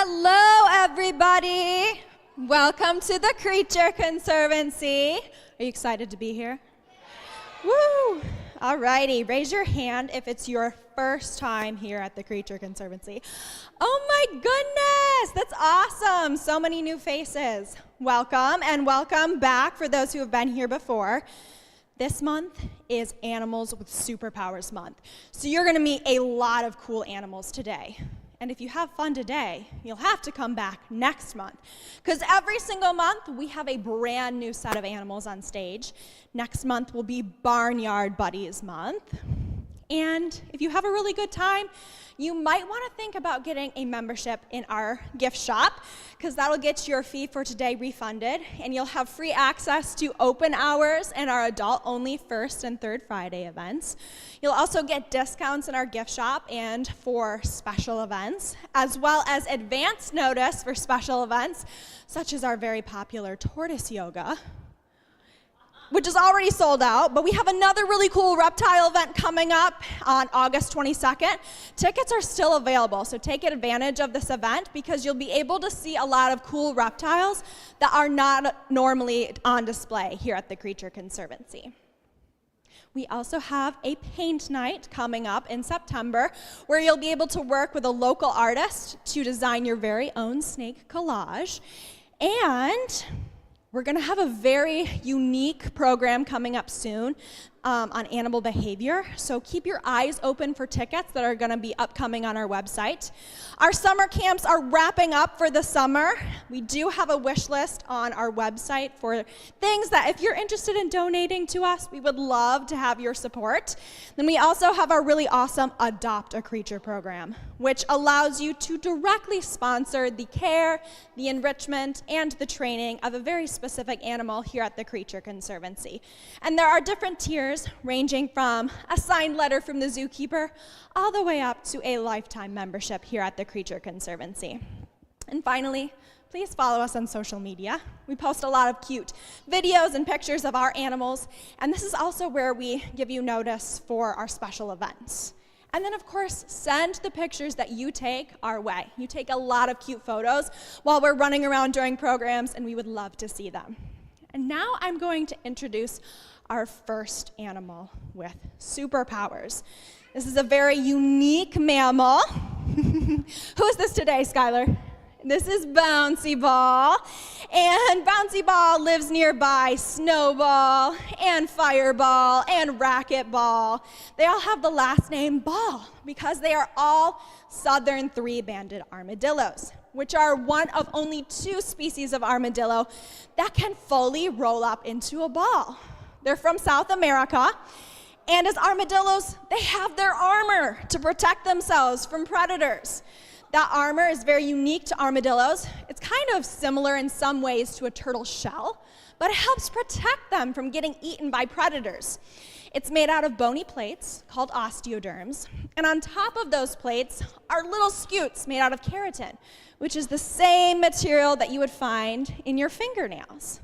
Hello, everybody. Welcome to the Creature Conservancy. Are you excited to be here? Woo! All righty, raise your hand if it's your first time here at the Creature Conservancy. Oh my goodness, that's awesome. So many new faces. Welcome, and welcome back for those who have been here before. This month is Animals with Superpowers Month. So you're gonna meet a lot of cool animals today. And if you have fun today, you'll have to come back next month. Because every single month, we have a brand new set of animals on stage. Next month will be Barnyard Buddies Month. And if you have a really good time, you might want to think about getting a membership in our gift shop, because that'll get your fee for today refunded, and you'll have free access to open hours and our adult-only first and third Friday events. You'll also get discounts in our gift shop and for special events, as well as advance notice for special events, such as our very popular tortoise yoga, which is already sold out, but we have another really cool reptile event coming up on August 22nd. Tickets are still available, so take advantage of this event because you'll be able to see a lot of cool reptiles that are not normally on display here at the Creature Conservancy. We also have a paint night coming up in September where you'll be able to work with a local artist to design your very own snake collage. And we're going to have a very unique program coming up soon on animal behavior, so keep your eyes open for tickets that are going to be upcoming on our website. Our summer camps are wrapping up for the summer. We do have a wish list on our website for things that if you're interested in donating to us, we would love to have your support. Then we also have our really awesome Adopt a Creature program, which allows you to directly sponsor the care, the enrichment, and the training of a very specific animal here at the Creature Conservancy. And there are different tiers ranging from a signed letter from the zookeeper all the way up to a lifetime membership here at the Creature Conservancy. And finally, please follow us on social media. We post a lot of cute videos and pictures of our animals, and this is also where we give you notice for our special events. And then, of course, send the pictures that you take our way. You take a lot of cute photos while we're running around during programs, and we would love to see them. And now I'm going to introduce our first animal with superpowers. This is a very unique mammal. Who is this today, Skylar? This is Bouncy Ball, and Bouncy Ball lives nearby Snowball and Fireball and Racquetball. They all have the last name Ball because they are all southern three-banded armadillos, which are one of only 2 species of armadillo that can fully roll up into a ball. They're from South America, and as armadillos, they have their armor to protect themselves from predators. That armor is very unique to armadillos. It's kind of similar in some ways to a turtle shell, but it helps protect them from getting eaten by predators. It's made out of bony plates called osteoderms, and on top of those plates are little scutes made out of keratin, which is the same material that you would find in your fingernails.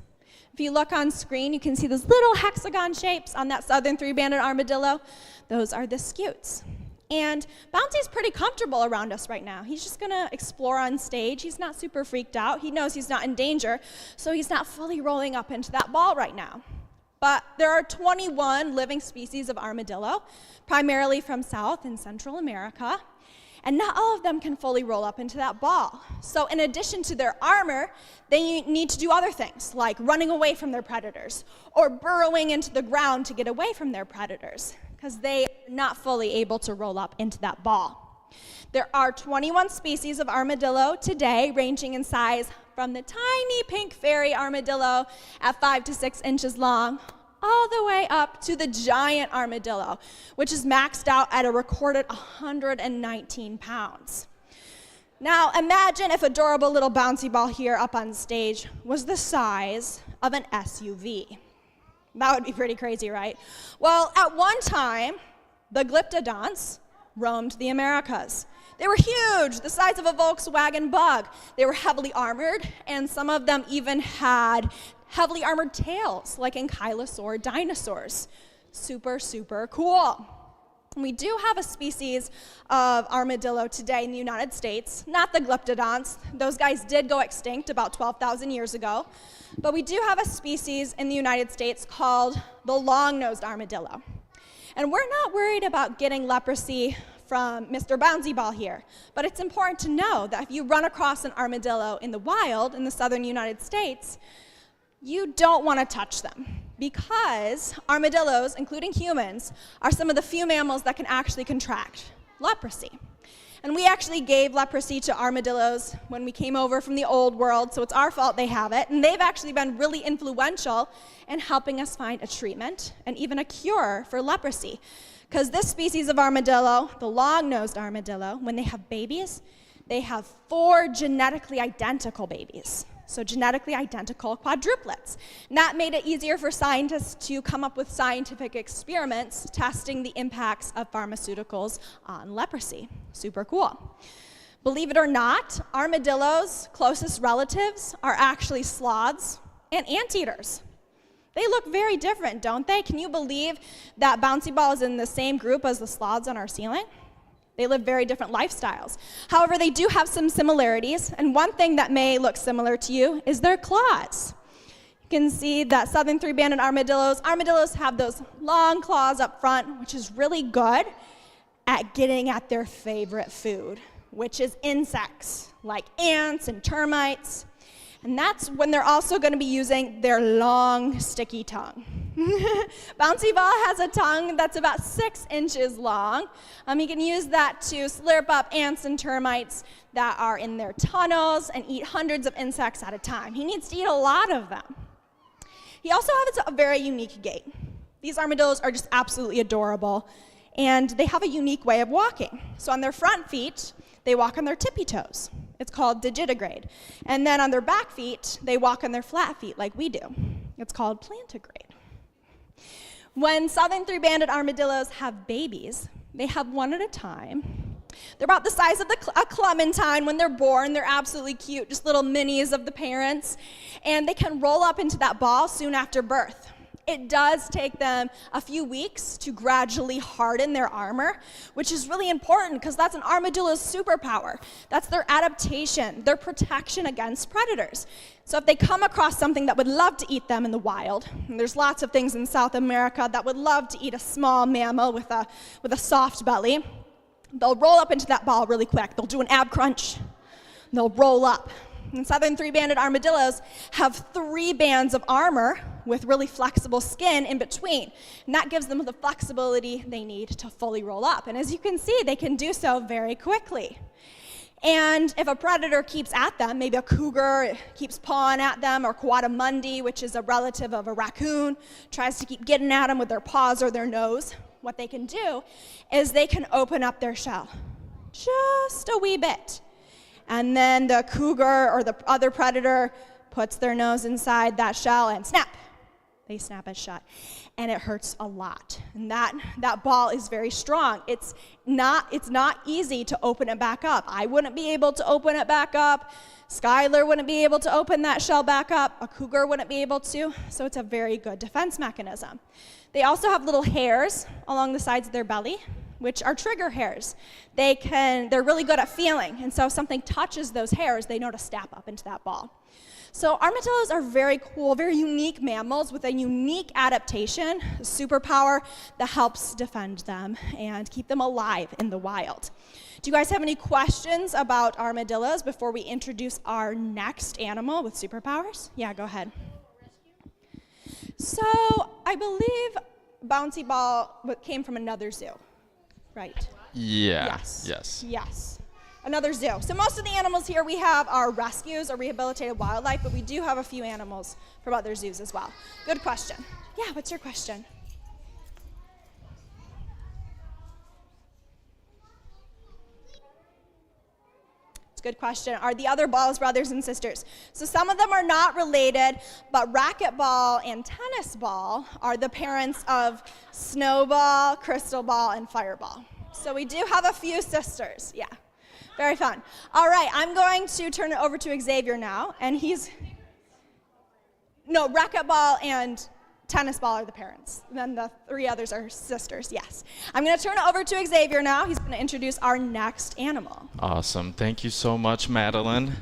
If you look on screen, you can see those little hexagon shapes on that southern three-banded armadillo. Those are the scutes. And Bouncy's pretty comfortable around us right now. He's just gonna explore on stage. He's not super freaked out. He knows he's not in danger, so he's not fully rolling up into that ball right now. But there are 21 living species of armadillo, primarily from South and Central America, and not all of them can fully roll up into that ball. So in addition to their armor, they need to do other things, like running away from their predators, or burrowing into the ground to get away from their predators, because they are not fully able to roll up into that ball. There are 21 species of armadillo today, ranging in size from the tiny pink fairy armadillo at 5 to 6 inches long, all the way up to the giant armadillo, which is maxed out at a recorded 119 pounds. Now, imagine if adorable little Bouncy Ball here up on stage was the size of an SUV. That would be pretty crazy, right? Well, at one time, the glyptodonts roamed the Americas. They were huge, the size of a Volkswagen Bug. They were heavily armored, and some of them even had heavily armored tails, like ankylosaur dinosaurs. Super, super cool. We do have a species of armadillo today in the United States, not the glyptodonts. Those guys did go extinct about 12,000 years ago. But we do have a species in the United States called the long-nosed armadillo. And we're not worried about getting leprosy from Mr. Bouncy Ball here. But it's important to know that if you run across an armadillo in the wild in the southern United States, you don't want to touch them, because armadillos, including humans, are some of the few mammals that can actually contract leprosy. And we actually gave leprosy to armadillos when we came over from the old world, so it's our fault they have it. And they've actually been really influential in helping us find a treatment and even a cure for leprosy. Because this species of armadillo, the long-nosed armadillo, when they have babies, they have 4 genetically identical babies. So genetically identical quadruplets. And that made it easier for scientists to come up with scientific experiments testing the impacts of pharmaceuticals on leprosy. Super cool. Believe it or not, armadillos' closest relatives are actually sloths and anteaters. They look very different, don't they? Can you believe that Bouncy Ball is in the same group as the sloths on our ceiling? They live very different lifestyles. However, they do have some similarities, and one thing that may look similar to you is their claws. You can see that southern three-banded armadillos have those long claws up front, which is really good at getting at their favorite food, which is insects, like ants and termites. And that's when they're also going to be using their long, sticky tongue. Bouncy Ball has a tongue that's about 6 inches long. He can use that to slurp up ants and termites that are in their tunnels and eat hundreds of insects at a time. He needs to eat a lot of them. He also has a very unique gait. These armadillos are just absolutely adorable, and they have a unique way of walking. So on their front feet, they walk on their tippy toes. It's called digitigrade. And then on their back feet, they walk on their flat feet like we do. It's called plantigrade. When southern three-banded armadillos have babies, they have one at a time. They're about the size of a clementine when they're born. They're absolutely cute, just little minis of the parents. And they can roll up into that ball soon after birth. It does take them a few weeks to gradually harden their armor, which is really important because that's an armadillo's superpower. That's their adaptation, their protection against predators. So if they come across something that would love to eat them in the wild, and there's lots of things in South America that would love to eat a small mammal with a soft belly, they'll roll up into that ball really quick. They'll do an ab crunch, and they'll roll up. And southern three-banded armadillos have 3 bands of armor with really flexible skin in between. And that gives them the flexibility they need to fully roll up. And as you can see, they can do so very quickly. And if a predator keeps at them, maybe a cougar keeps pawing at them, or coatimundi, which is a relative of a raccoon, tries to keep getting at them with their paws or their nose, what they can do is they can open up their shell just a wee bit. And then the cougar or the other predator puts their nose inside that shell and snap. They snap it shut. And it hurts a lot. And that ball is very strong. It's not easy to open it back up. I wouldn't be able to open it back up. Skylar wouldn't be able to open that shell back up. A cougar wouldn't be able to. So it's a very good defense mechanism. They also have little hairs along the sides of their belly, which are trigger hairs. They're really good at feeling, and so if something touches those hairs, they know to snap up into that ball. So armadillos are very cool, very unique mammals with a unique adaptation, a superpower that helps defend them and keep them alive in the wild. Do you guys have any questions about armadillos before we introduce our next animal with superpowers? Yeah, go ahead. So I believe Bouncy Ball came from another zoo. Right. Yeah. Yes. Another zoo. So most of the animals here we have are rescues or rehabilitated wildlife, but we do have a few animals from other zoos as well. Good question. Yeah, what's your question? It's a good question. Are the other balls brothers and sisters? So some of them are not related, but racquetball and tennis ball are the parents of snowball, crystal ball, and fireball. So we do have a few sisters. Yeah, very fun. All right, I'm going to turn it over to Xavier now, and racquetball and tennis ball are the parents. And then the 3 others are sisters, yes. I'm going to turn it over to Xavier now. He's going to introduce our next animal. Awesome. Thank you so much, Madeline.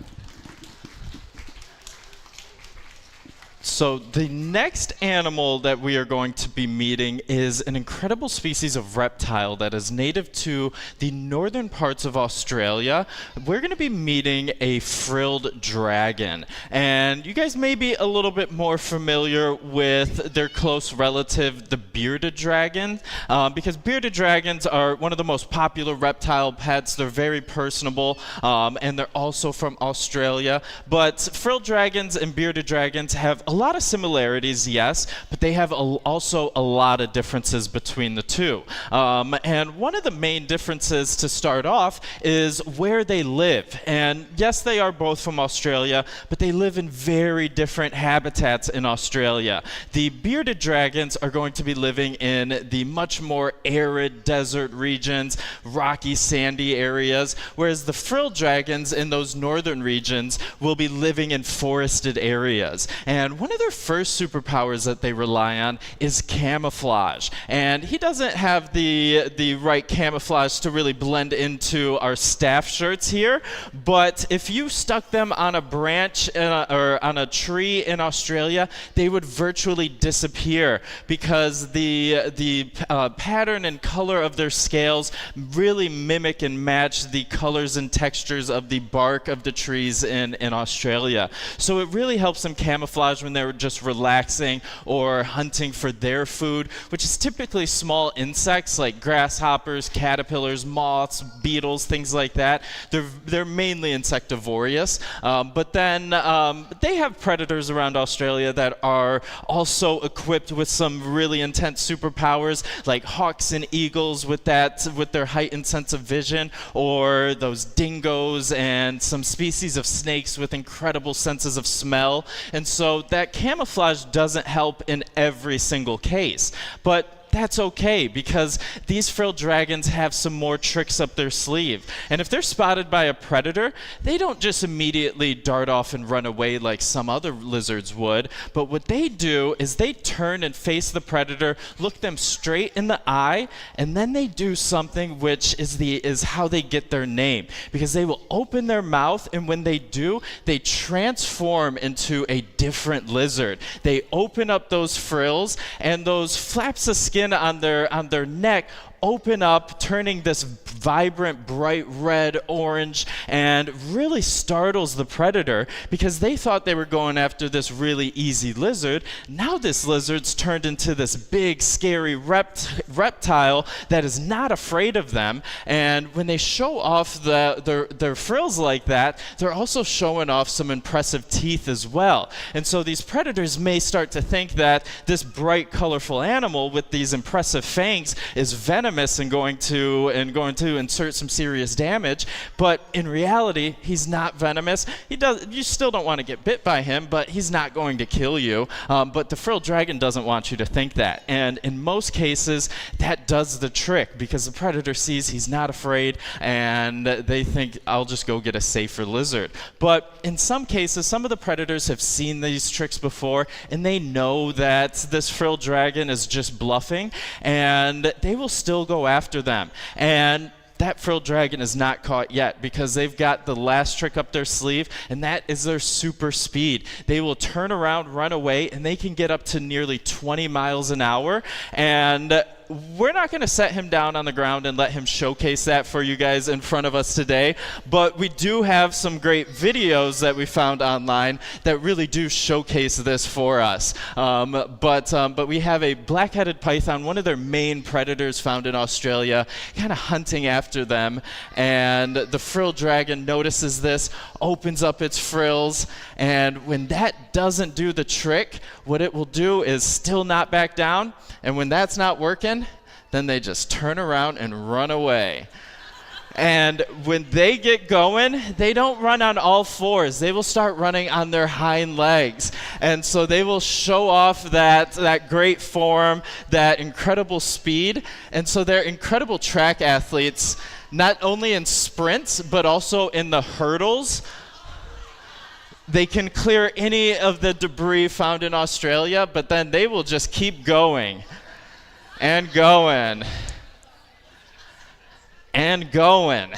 So the next animal that we are going to be meeting is an incredible species of reptile that is native to the northern parts of Australia. We're going to be meeting a frilled dragon. And you guys may be a little bit more familiar with their close relative, the bearded dragon, because bearded dragons are one of the most popular reptile pets. They're very personable, and they're also from Australia. But frilled dragons and bearded dragons have a lot of similarities, yes, but they have also a lot of differences between the two. And one of the main differences to start off is where they live. And yes, they are both from Australia, but they live in very different habitats in Australia. The bearded dragons are going to be living in the much more arid desert regions, rocky, sandy areas, whereas the frilled dragons in those northern regions will be living in forested areas. And one of their first superpowers that they rely on is camouflage. And he doesn't have the right camouflage to really blend into our staff shirts here, but if you stuck them on a branch or on a tree in Australia, they would virtually disappear because the pattern and color of their scales really mimic and match the colors and textures of the bark of the trees in Australia. So it really helps them camouflage when they're just relaxing or hunting for their food, which is typically small insects like grasshoppers, caterpillars, moths, beetles, things like that. They're mainly insectivorous, but then they have predators around Australia that are also equipped with some really intense superpowers, like hawks and eagles with their heightened sense of vision, or those dingoes and some species of snakes with incredible senses of smell. And so that camouflage doesn't help in every single case, but that's okay, because these frilled dragons have some more tricks up their sleeve. And if they're spotted by a predator, they don't just immediately dart off and run away like some other lizards would, but what they do is they turn and face the predator, look them straight in the eye, and then they do something which is how they get their name, because they will open their mouth, and when they do, they transform into a different lizard. They open up those frills, and those flaps of skin on their neck open up, turning this vibrant, bright red, orange, and really startles the predator because they thought they were going after this really easy lizard. Now this lizard's turned into this big, scary reptile that is not afraid of them. And when they show off their frills like that, they're also showing off some impressive teeth as well. And so these predators may start to think that this bright, colorful animal with these impressive fangs is venomous and going to insert some serious damage, but in reality, he's not venomous. You still don't want to get bit by him, but he's not going to kill you. But the frilled dragon doesn't want you to think that. And in most cases, that does the trick, because the predator sees he's not afraid, and they think, I'll just go get a safer lizard. But in some cases, some of the predators have seen these tricks before, and they know that this frilled dragon is just bluffing, and they will still go after them. And that frilled dragon is not caught yet, because they've got the last trick up their sleeve, and that is their super speed. They will turn around, run away, and they can get up to nearly 20 miles an hour. And we're not going to set him down on the ground and let him showcase that for you guys in front of us today, but we do have some great videos that we found online that really do showcase this for us. But we have a black-headed python, one of their main predators found in Australia, kind of hunting after them, and the frilled dragon notices this, opens up its frills, and when that doesn't do the trick, what it will do is still not back down, and when that's not working, then they just turn around and run away. And when they get going, they don't run on all fours. They will start running on their hind legs. And so they will show off that great form, that incredible speed. And so they're incredible track athletes, not only in sprints, but also in the hurdles. They can clear any of the debris found in Australia, but then they will just keep going and going and going.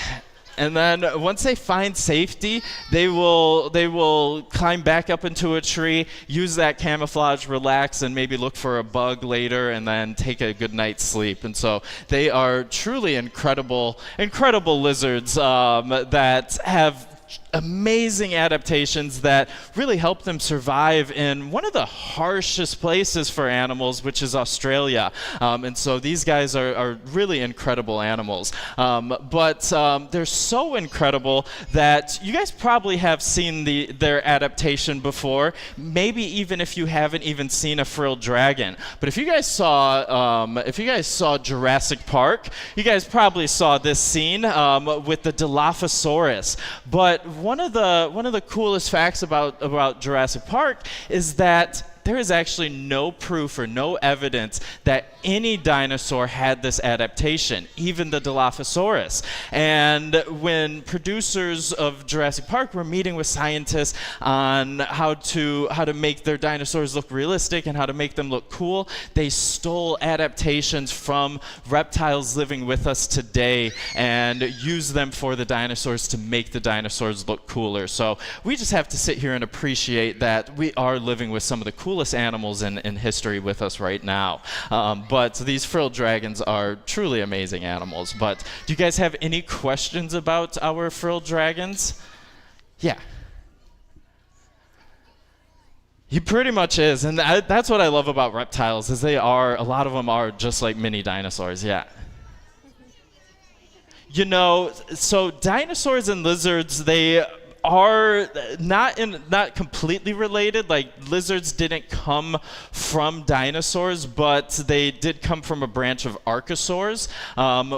And then once they find safety, they will climb back up into a tree, use that camouflage, relax, and maybe look for a bug later, and then take a good night's sleep. And so they are truly incredible lizards that have amazing adaptations that really help them survive in one of the harshest places for animals, which is Australia. And so these guys are really incredible animals. But they're so incredible that you guys probably have seen their adaptation before, maybe even if you haven't even seen a frilled dragon. But if you guys saw Jurassic Park, you guys probably saw this scene with the Dilophosaurus. But one of the coolest facts about Jurassic Park is that there is actually no proof or no evidence that any dinosaur had this adaptation, even the Dilophosaurus. And when producers of Jurassic Park were meeting with scientists on how to make their dinosaurs look realistic and how to make them look cool, they stole adaptations from reptiles living with us today and used them for the dinosaurs to make the dinosaurs look cooler. So we just have to sit here and appreciate that we are living with some of the coolest animals in history with us right now. But these frilled dragons are truly amazing animals. But do you guys have any questions about our frilled dragons? Yeah. He pretty much is, and that's what I love about reptiles, is a lot of them are just like mini dinosaurs, yeah. You know, so dinosaurs and lizards, they are not completely related. Like, lizards didn't come from dinosaurs, but they did come from a branch of archosaurs,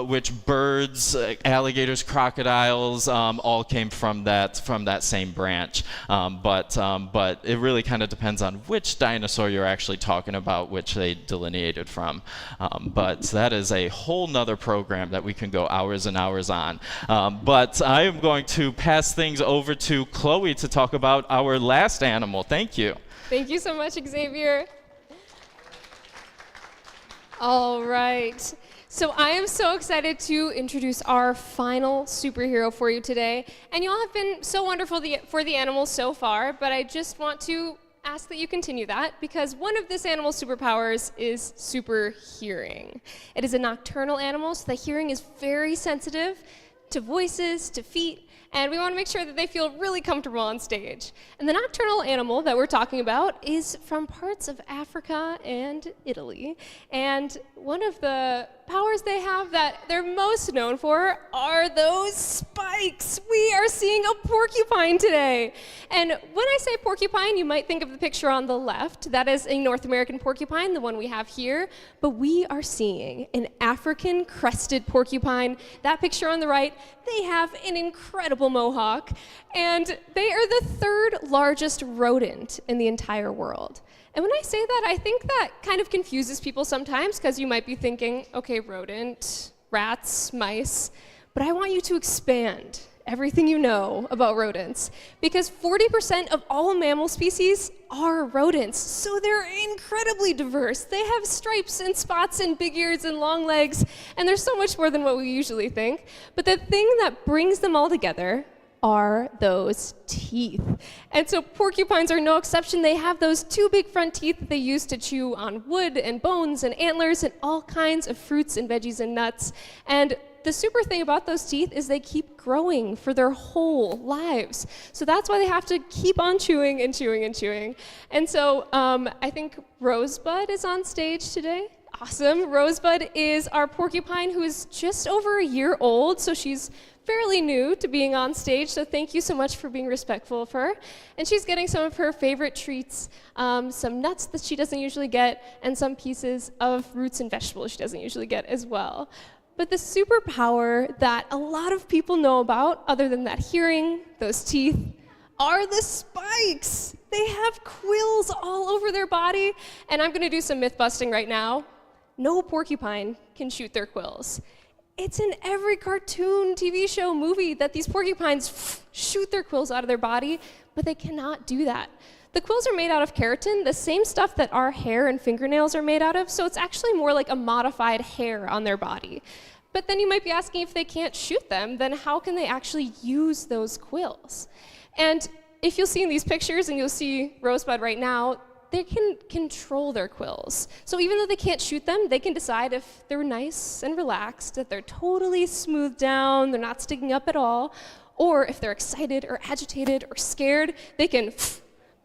which birds, alligators, crocodiles, all came from that same branch. But it really kind of depends on which dinosaur you're actually talking about, which they delineated from. But that is a whole nother program that we can go hours and hours on. But I am going to pass things over to Chloe to talk about our last animal. Thank you. Thank you so much, Xavier. All right. So I am so excited to introduce our final superhero for you today. And you all have been so wonderful for the animals so far, but I just want to ask that you continue that, because one of this animal's superpowers is super hearing. It is a nocturnal animal, so the hearing is very sensitive to voices, to feet, and we want to make sure that they feel really comfortable on stage. And the nocturnal animal that we're talking about is from parts of Africa and Italy. And one of the powers they have that they're most known for are those spikes. We are seeing a porcupine today. And when I say porcupine, you might think of the picture on the left. That is a North American porcupine, the one we have here. But we are seeing an African crested porcupine. That picture on the right, they have an incredible mohawk, and they are the third largest rodent in the entire world. And when I say that, I think that kind of confuses people sometimes, because you might be thinking, okay, rodent, rats, mice, but I want you to expand everything you know about rodents, because 40% of all mammal species are rodents, so they're incredibly diverse. They have stripes and spots and big ears and long legs, and there's so much more than what we usually think. But the thing that brings them all together are those teeth. And so porcupines are no exception. They have those two big front teeth that they use to chew on wood and bones and antlers and all kinds of fruits and veggies and nuts. And the super thing about those teeth is they keep growing for their whole lives. So that's why they have to keep on chewing and chewing and chewing. And so I think Rosebud is on stage today. Awesome. Rosebud is our porcupine who is just over a year old, so she's fairly new to being on stage, so thank you so much for being respectful of her. And she's getting some of her favorite treats, some nuts that she doesn't usually get, and some pieces of roots and vegetables she doesn't usually get as well. But the superpower that a lot of people know about, other than that hearing, those teeth, are the spikes. They have quills all over their body, and I'm gonna do some myth busting right now. No porcupine can shoot their quills. It's in every cartoon, TV show, movie that these porcupines shoot their quills out of their body, but they cannot do that. The quills are made out of keratin, the same stuff that our hair and fingernails are made out of, so it's actually more like a modified hair on their body. But then you might be asking, if they can't shoot them, then how can they actually use those quills? And if you'll see in these pictures, and you'll see Rosebud right now, they can control their quills. So even though they can't shoot them, they can decide if they're nice and relaxed, that they're totally smoothed down, they're not sticking up at all, or if they're excited or agitated or scared, they can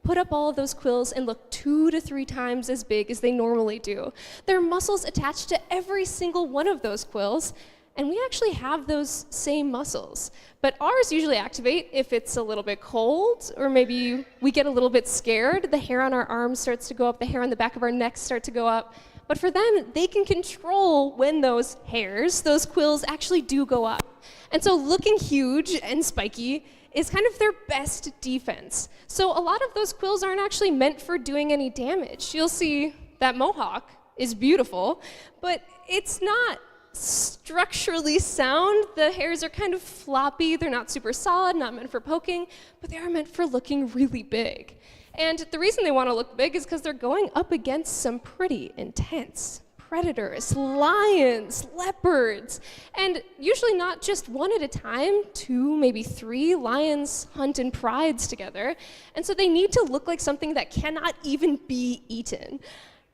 put up all of those quills and look 2 to 3 times as big as they normally do. There are muscles attached to every single one of those quills, and we actually have those same muscles. But ours usually activate if it's a little bit cold, or maybe we get a little bit scared. The hair on our arms starts to go up, the hair on the back of our necks start to go up. But for them, they can control when those hairs, those quills, actually do go up. And so looking huge and spiky is kind of their best defense. So a lot of those quills aren't actually meant for doing any damage. You'll see that mohawk is beautiful, but it's not structurally sound. The hairs are kind of floppy. They're not super solid, not meant for poking, but they are meant for looking really big. And the reason they want to look big is because they're going up against some pretty intense predators, lions, leopards, and usually not just one at a time, 2, maybe 3 lions hunt in prides together. And so they need to look like something that cannot even be eaten.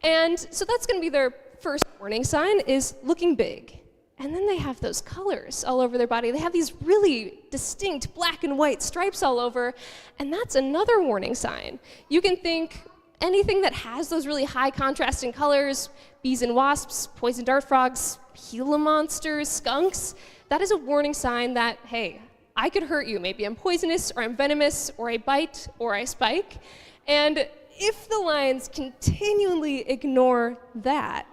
And so that's going to be their first warning sign, is looking big. And then they have those colors all over their body. They have these really distinct black and white stripes all over, and that's another warning sign. You can think anything that has those really high contrasting colors, bees and wasps, poison dart frogs, Gila monsters, skunks, that is a warning sign that, hey, I could hurt you. Maybe I'm poisonous, or I'm venomous, or I bite, or I spike. And if the lions continually ignore that,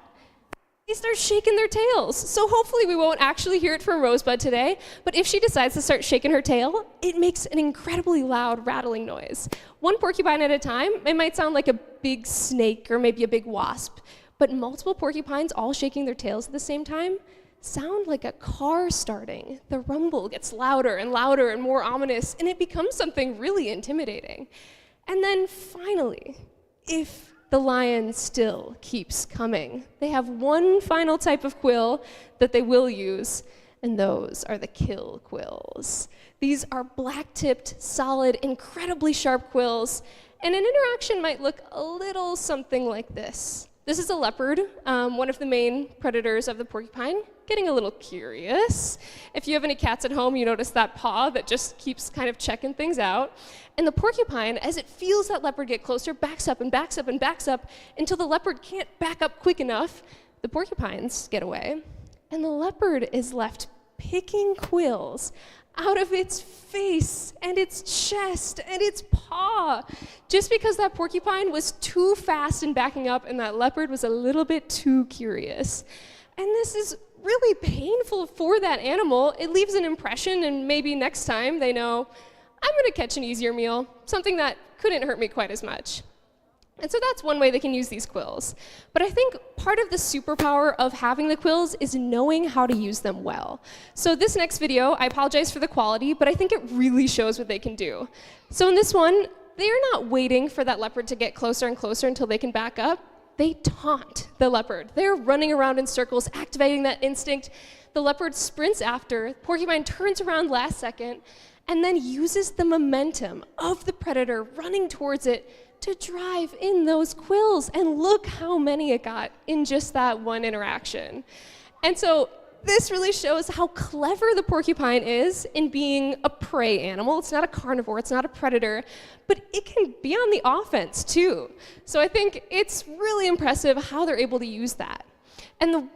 they start shaking their tails. So hopefully we won't actually hear it from Rosebud today, but if she decides to start shaking her tail, it makes an incredibly loud rattling noise. One porcupine at a time, it might sound like a big snake or maybe a big wasp, but multiple porcupines all shaking their tails at the same time sound like a car starting. The rumble gets louder and louder and more ominous, and it becomes something really intimidating. And then finally, if the lion still keeps coming, they have one final type of quill that they will use, and those are the kill quills. These are black-tipped, solid, incredibly sharp quills, and an interaction might look a little something like this. This is a leopard, one of the main predators of the porcupine, getting a little curious. If you have any cats at home, you notice that paw that just keeps kind of checking things out. And the porcupine, as it feels that leopard get closer, backs up and backs up and backs up until the leopard can't back up quick enough. The porcupines get away, and the leopard is left picking quills out of its face and its chest and its paw, just because that porcupine was too fast in backing up and that leopard was a little bit too curious. And this is really painful for that animal. It leaves an impression, and maybe next time they know, I'm going to catch an easier meal, something that couldn't hurt me quite as much. And so that's one way they can use these quills. But I think part of the superpower of having the quills is knowing how to use them well. So this next video, I apologize for the quality, but I think it really shows what they can do. So in this one, they're not waiting for that leopard to get closer and closer until they can back up. They taunt the leopard. They're running around in circles, activating that instinct. The leopard sprints after, porcupine turns around last second, and then uses the momentum of the predator running towards it to drive in those quills. And look how many it got in just that one interaction. And so this really shows how clever the porcupine is in being a prey animal. It's not a carnivore, it's not a predator, but it can be on the offense too. So I think it's really impressive how they're able to use that. And the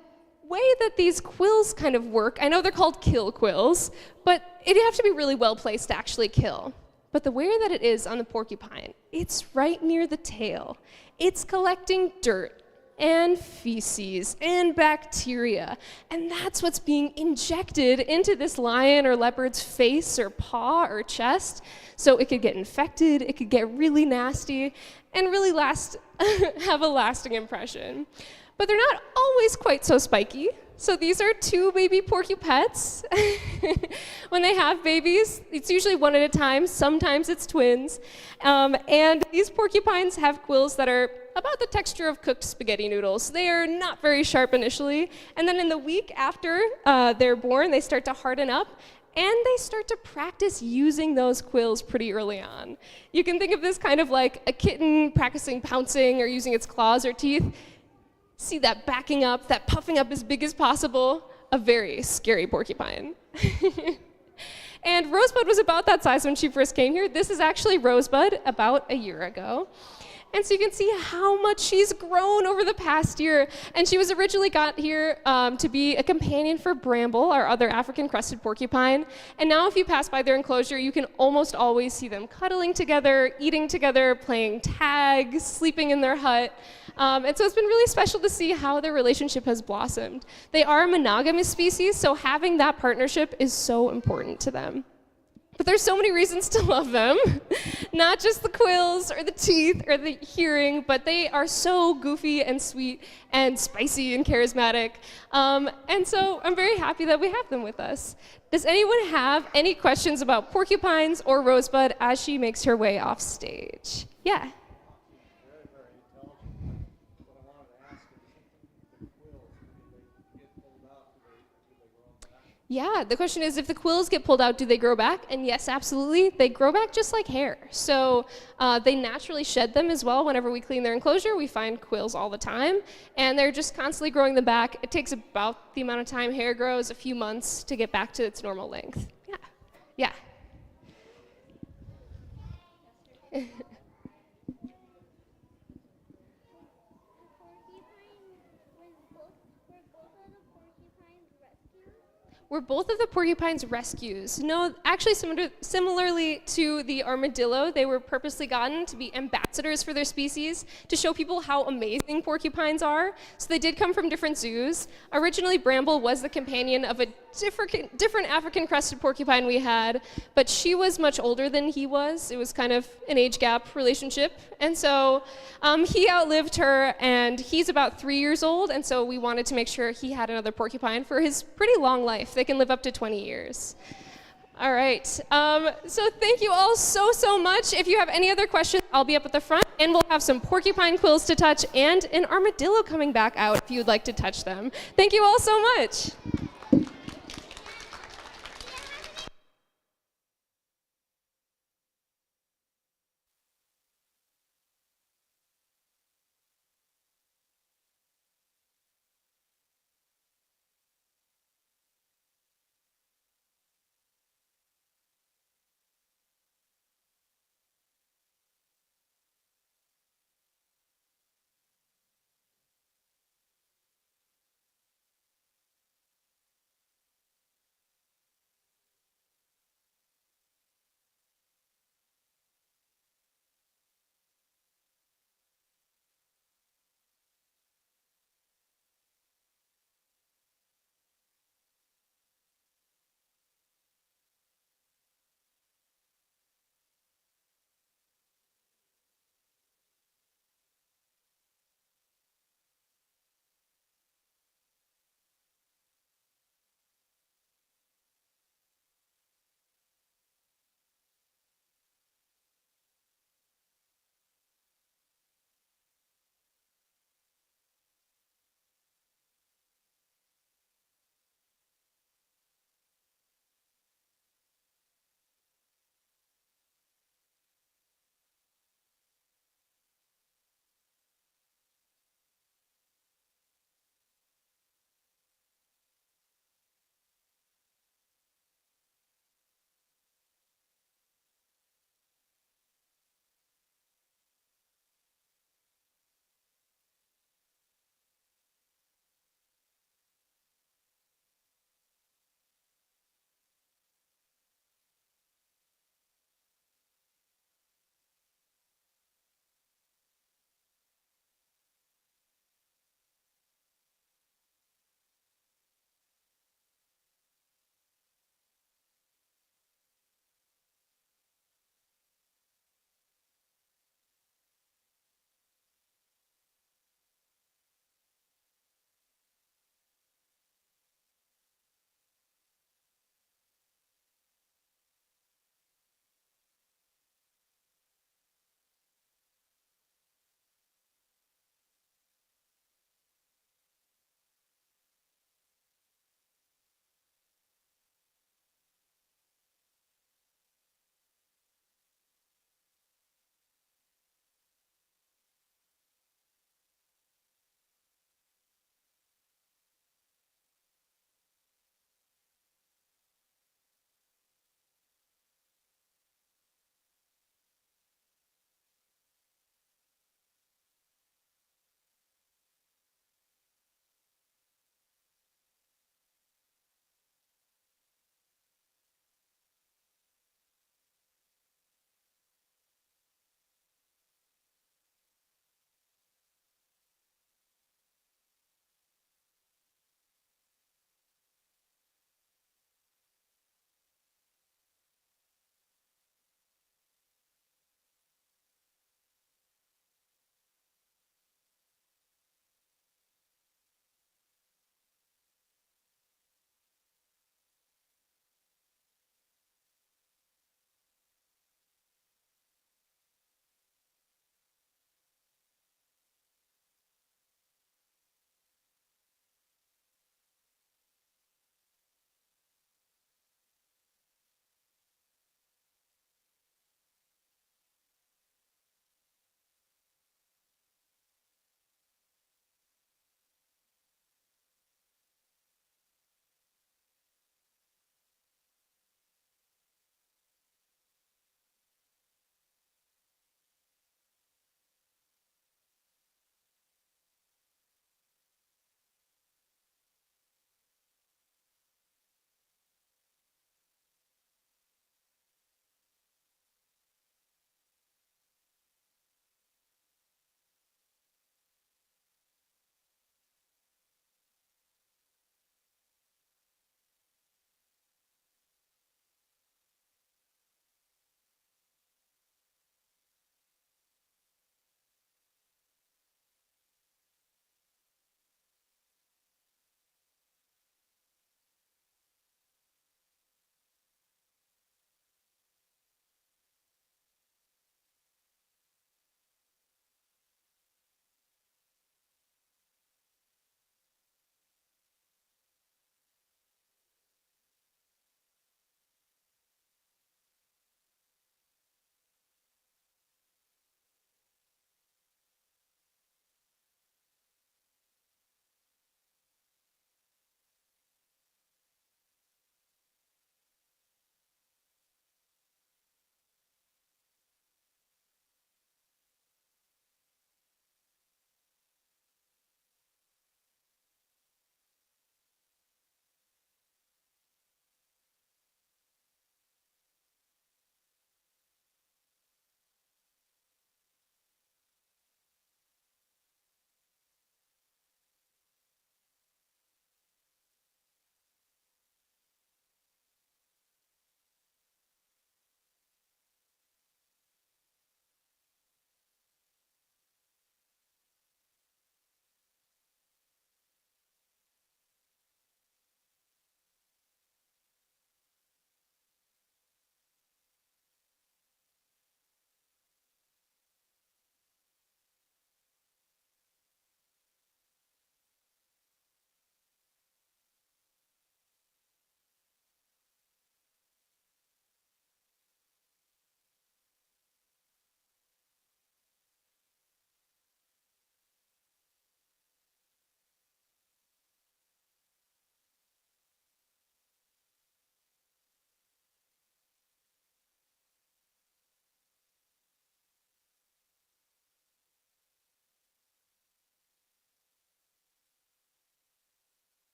way that these quills kind of work, I know they're called kill quills, but it'd have to be really well placed to actually kill. But the way that it is on the porcupine, it's right near the tail. It's collecting dirt and feces and bacteria, and that's what's being injected into this lion or leopard's face or paw or chest. So it could get infected, it could get really nasty, and really have a lasting impression. But they're not always quite so spiky. So these are two baby porcupets. When they have babies, it's usually one at a time. Sometimes it's twins. And these porcupines have quills that are about the texture of cooked spaghetti noodles. They are not very sharp initially. And then in the week after they're born, they start to harden up. And they start to practice using those quills pretty early on. You can think of this kind of like a kitten practicing pouncing or using its claws or teeth. See that backing up, that puffing up as big as possible, a very scary porcupine. And Rosebud was about that size when she first came here. This is actually Rosebud about a year ago. And so you can see how much she's grown over the past year. And she was originally got here to be a companion for Bramble, our other African crested porcupine. And now if you pass by their enclosure, you can almost always see them cuddling together, eating together, playing tag, sleeping in their hut. And so it's been really special to see how their relationship has blossomed. They are a monogamous species, so having that partnership is so important to them. But there's so many reasons to love them. Not just the quills or the teeth or the hearing, but they are so goofy and sweet and spicy and charismatic. And so I'm very happy that we have them with us. Does anyone have any questions about porcupines or Rosebud as she makes her way off stage? Yeah. Yeah, the question is, if the quills get pulled out, do they grow back? And yes, absolutely. They grow back just like hair. So they naturally shed them as well. Whenever we clean their enclosure, we find quills all the time. And they're just constantly growing them back. It takes about the amount of time hair grows, a few months, to get back to its normal length. Yeah. Yeah. Were both of the porcupines rescues? No, actually similarly to the armadillo, they were purposely gotten to be ambassadors for their species to show people how amazing porcupines are. So they did come from different zoos. Originally, Bramble was the companion of a different African crested porcupine we had, but she was much older than he was. It was kind of an age gap relationship. And so he outlived her, and he's about 3 years old, and so we wanted to make sure he had another porcupine for his pretty long life. They can live up to 20 years. All right, so thank you all so much. If you have any other questions, I'll be up at the front, and we'll have some porcupine quills to touch and an armadillo coming back out if you'd like to touch them. Thank you all so much.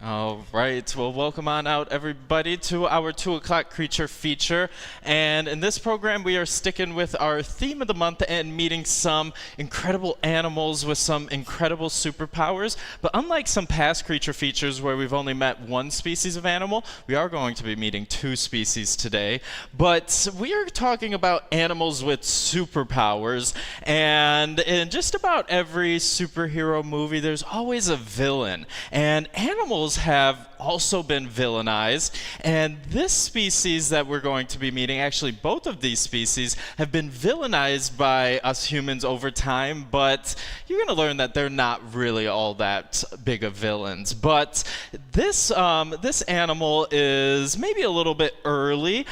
All right, well, welcome on out, everybody, to our 2 o'clock creature feature. And in this program, we are sticking with our theme of the month and meeting some incredible animals with some incredible superpowers. But unlike some past creature features where we've only met one species of animal, we are going to be meeting 2 species today. But we are talking about animals with superpowers. And in just about every superhero movie, there's always a villain. And animals have also been villainized, and this species that we're going to be meeting, actually both of these species, have been villainized by us humans over time, but you're going to learn that they're not really all that big of villains. But this animal is maybe a little bit early,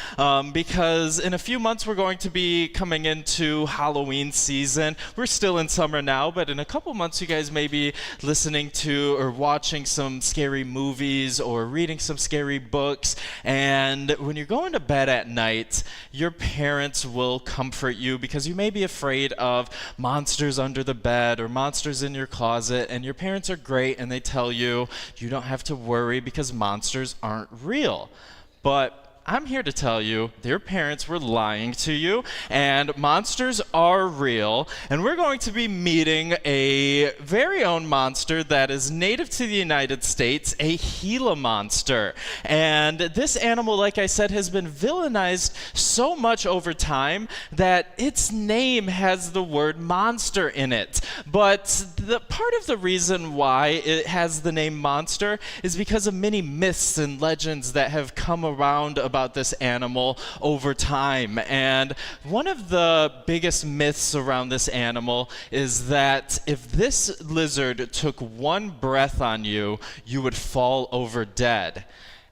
because in a few months we're going to be coming into Halloween season. We're still in summer now, but in a couple months you guys may be listening to or watching some scary movies or reading some scary books, and when you're going to bed at night, your parents will comfort you because you may be afraid of monsters under the bed or monsters in your closet, and your parents are great and they tell you you don't have to worry because monsters aren't real. But I'm here to tell you your parents were lying to you, and monsters are real, and we're going to be meeting a very own monster that is native to the United States, a Gila monster. And this animal, like I said, has been villainized so much over time that its name has the word monster in it. But the part of the reason why it has the name monster is because of many myths and legends that have come around about this animal over time. And one of the biggest myths around this animal is that if this lizard took one breath on you, you would fall over dead.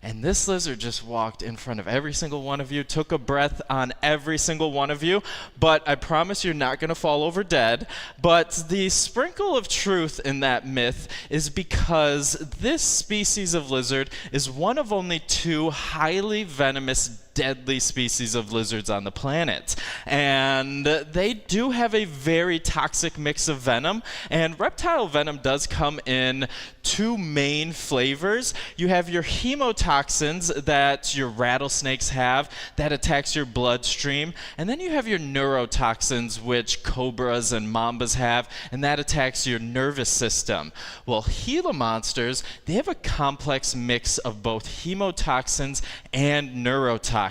And this lizard just walked in front of every single one of you, took a breath on every single one of you, but I promise you're not going to fall over dead. But the sprinkle of truth in that myth is because this species of lizard is one of only 2 highly venomous deadly species of lizards on the planet. And they do have a very toxic mix of venom, and reptile venom does come in 2 main flavors. You have your hemotoxins that your rattlesnakes have that attacks your bloodstream, and then you have your neurotoxins which cobras and mambas have, and that attacks your nervous system. Well, Gila monsters, they have a complex mix of both hemotoxins and neurotoxins.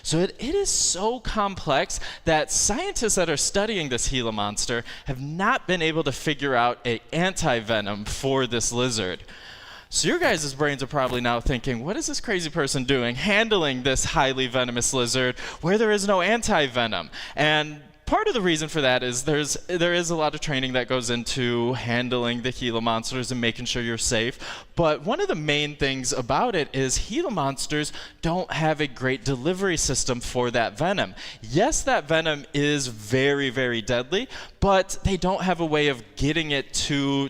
So it is so complex that scientists that are studying this Gila monster have not been able to figure out an anti-venom for this lizard. So your guys' brains are probably now thinking, what is this crazy person doing handling this highly venomous lizard where there is no anti-venom? And part of the reason for that is there is a lot of training that goes into handling the Gila monsters and making sure you're safe. But one of the main things about it is Gila monsters don't have a great delivery system for that venom. Yes, that venom is very, very deadly, but they don't have a way of getting it to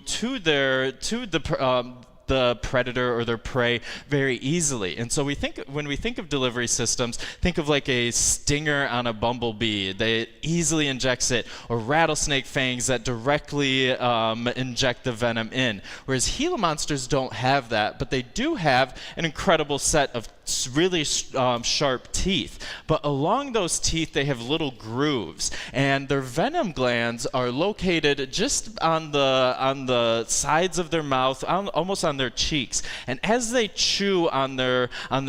the predator or their prey very easily. And so when we think of delivery systems, think of like a stinger on a bumblebee that easily injects it, or rattlesnake fangs that directly inject the venom in. Whereas Gila monsters don't have that, but they do have an incredible set of really sharp teeth. But along those teeth, they have little grooves, and their venom glands are located just on the sides of their mouth, almost on their cheeks. And as they chew on their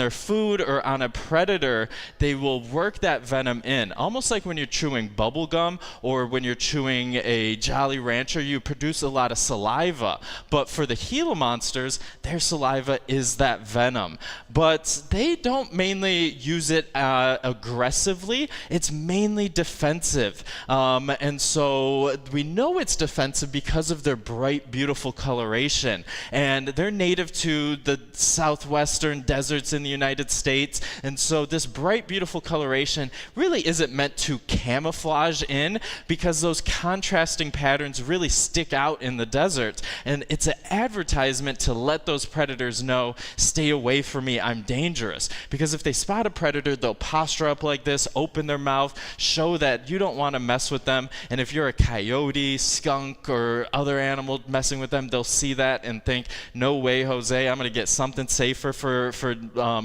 food or on a predator, they will work that venom in, almost like when you're chewing bubble gum or when you're chewing a Jolly Rancher. You produce a lot of saliva, but for the Gila monsters, their saliva is that venom. But they don't mainly use it aggressively. It's mainly defensive. And so we know it's defensive because of their bright, beautiful coloration. And they're native to the southwestern deserts in the United States. And so this bright, beautiful coloration really isn't meant to camouflage in, because those contrasting patterns really stick out in the desert. And it's an advertisement to let those predators know, stay away from me, I'm dangerous. dangerous because if they spot a predator, they'll posture up like this, open their mouth, show that you don't want to mess with them. And if you're a coyote, skunk, or other animal messing with them, they'll see that and think, no way, Jose, I'm going to get something safer for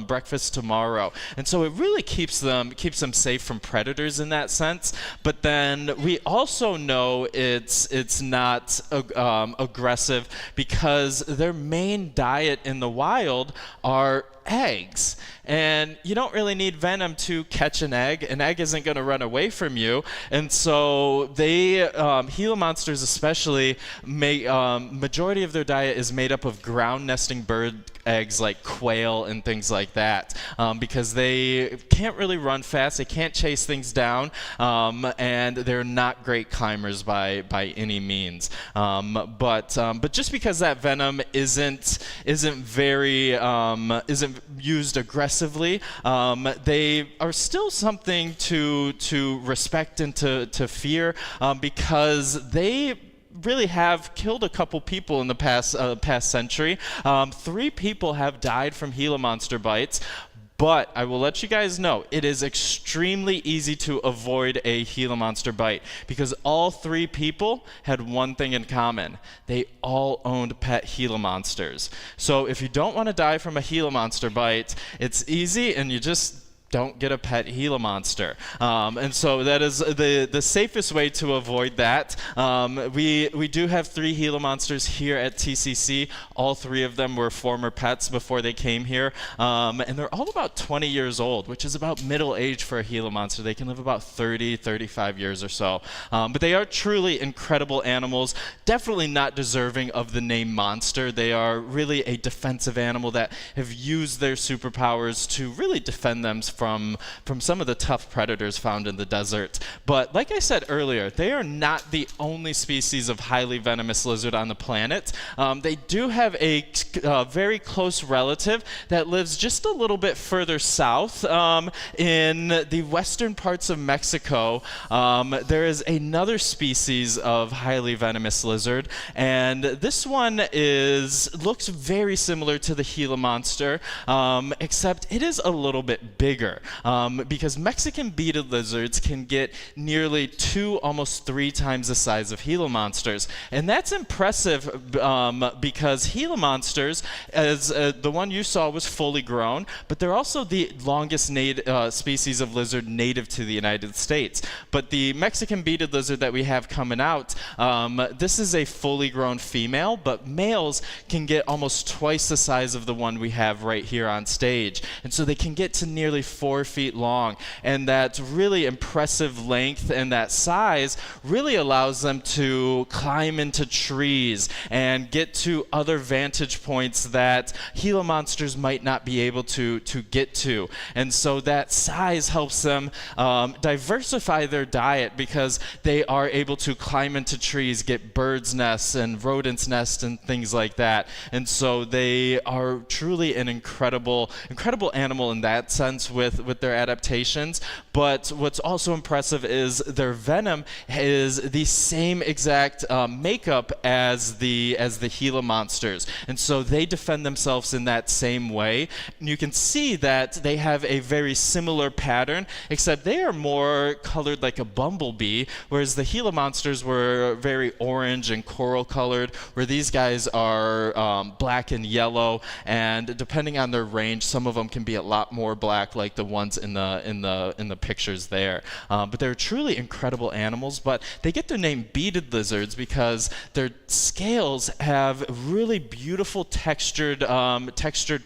breakfast tomorrow. And so it really keeps them safe from predators in that sense. But then we also know it's not aggressive because their main diet in the wild are eggs. And you don't really need venom to catch an egg. An egg isn't going to run away from you. And so they, Gila monsters especially, majority of their diet is made up of ground nesting bird eggs like quail and things like that, because they can't really run fast, they can't chase things down, and they're not great climbers by any means. But just because that venom isn't used aggressively, they are still something to respect and to fear, because they really have killed a couple people in the past century. 3 people have died from Gila monster bites. But I will let you guys know, it is extremely easy to avoid a Gila monster bite because all 3 people had one thing in common. They all owned pet Gila monsters. So if you don't want to die from a Gila monster bite, it's easy and you just don't get a pet Gila monster. And so that is the safest way to avoid that. We do have 3 Gila monsters here at TCC. All 3 of them were former pets before they came here. And they're all about 20 years old, which is about middle age for a Gila monster. They can live about 30, 35 years or so. But they are truly incredible animals, definitely not deserving of the name monster. They are really a defensive animal that have used their superpowers to really defend them from some of the tough predators found in the desert. But like I said earlier, they are not the only species of highly venomous lizard on the planet. They do have a very close relative that lives just a little bit further south in the western parts of Mexico. There is another species of highly venomous lizard, and this one looks very similar to the Gila monster, except it is a little bit bigger. Because Mexican beaded lizards can get nearly 2, almost 3 times the size of Gila monsters. And that's impressive because Gila monsters, as the one you saw, was fully grown, but they're also the longest species of lizard native to the United States. But the Mexican beaded lizard that we have coming out, this is a fully grown female, but males can get almost twice the size of the one we have right here on stage. And so they can get to nearly 4 feet long, and that really impressive length and that size really allows them to climb into trees and get to other vantage points that Gila monsters might not be able to get to. And so that size helps them diversify their diet because they are able to climb into trees, get birds' nests and rodents' nests and things like that. And so they are truly an incredible animal in that sense with their adaptations. But what's also impressive is their venom is the same exact makeup as the Gila monsters, and so they defend themselves in that same way. And you can see that they have a very similar pattern, except they are more colored like a bumblebee, whereas the Gila monsters were very orange and coral colored, where these guys are black and yellow, and depending on their range, some of them can be a lot more black, like the ones in the pictures there. But they're truly incredible animals, but they get their name beaded lizards because their scales have really beautiful textured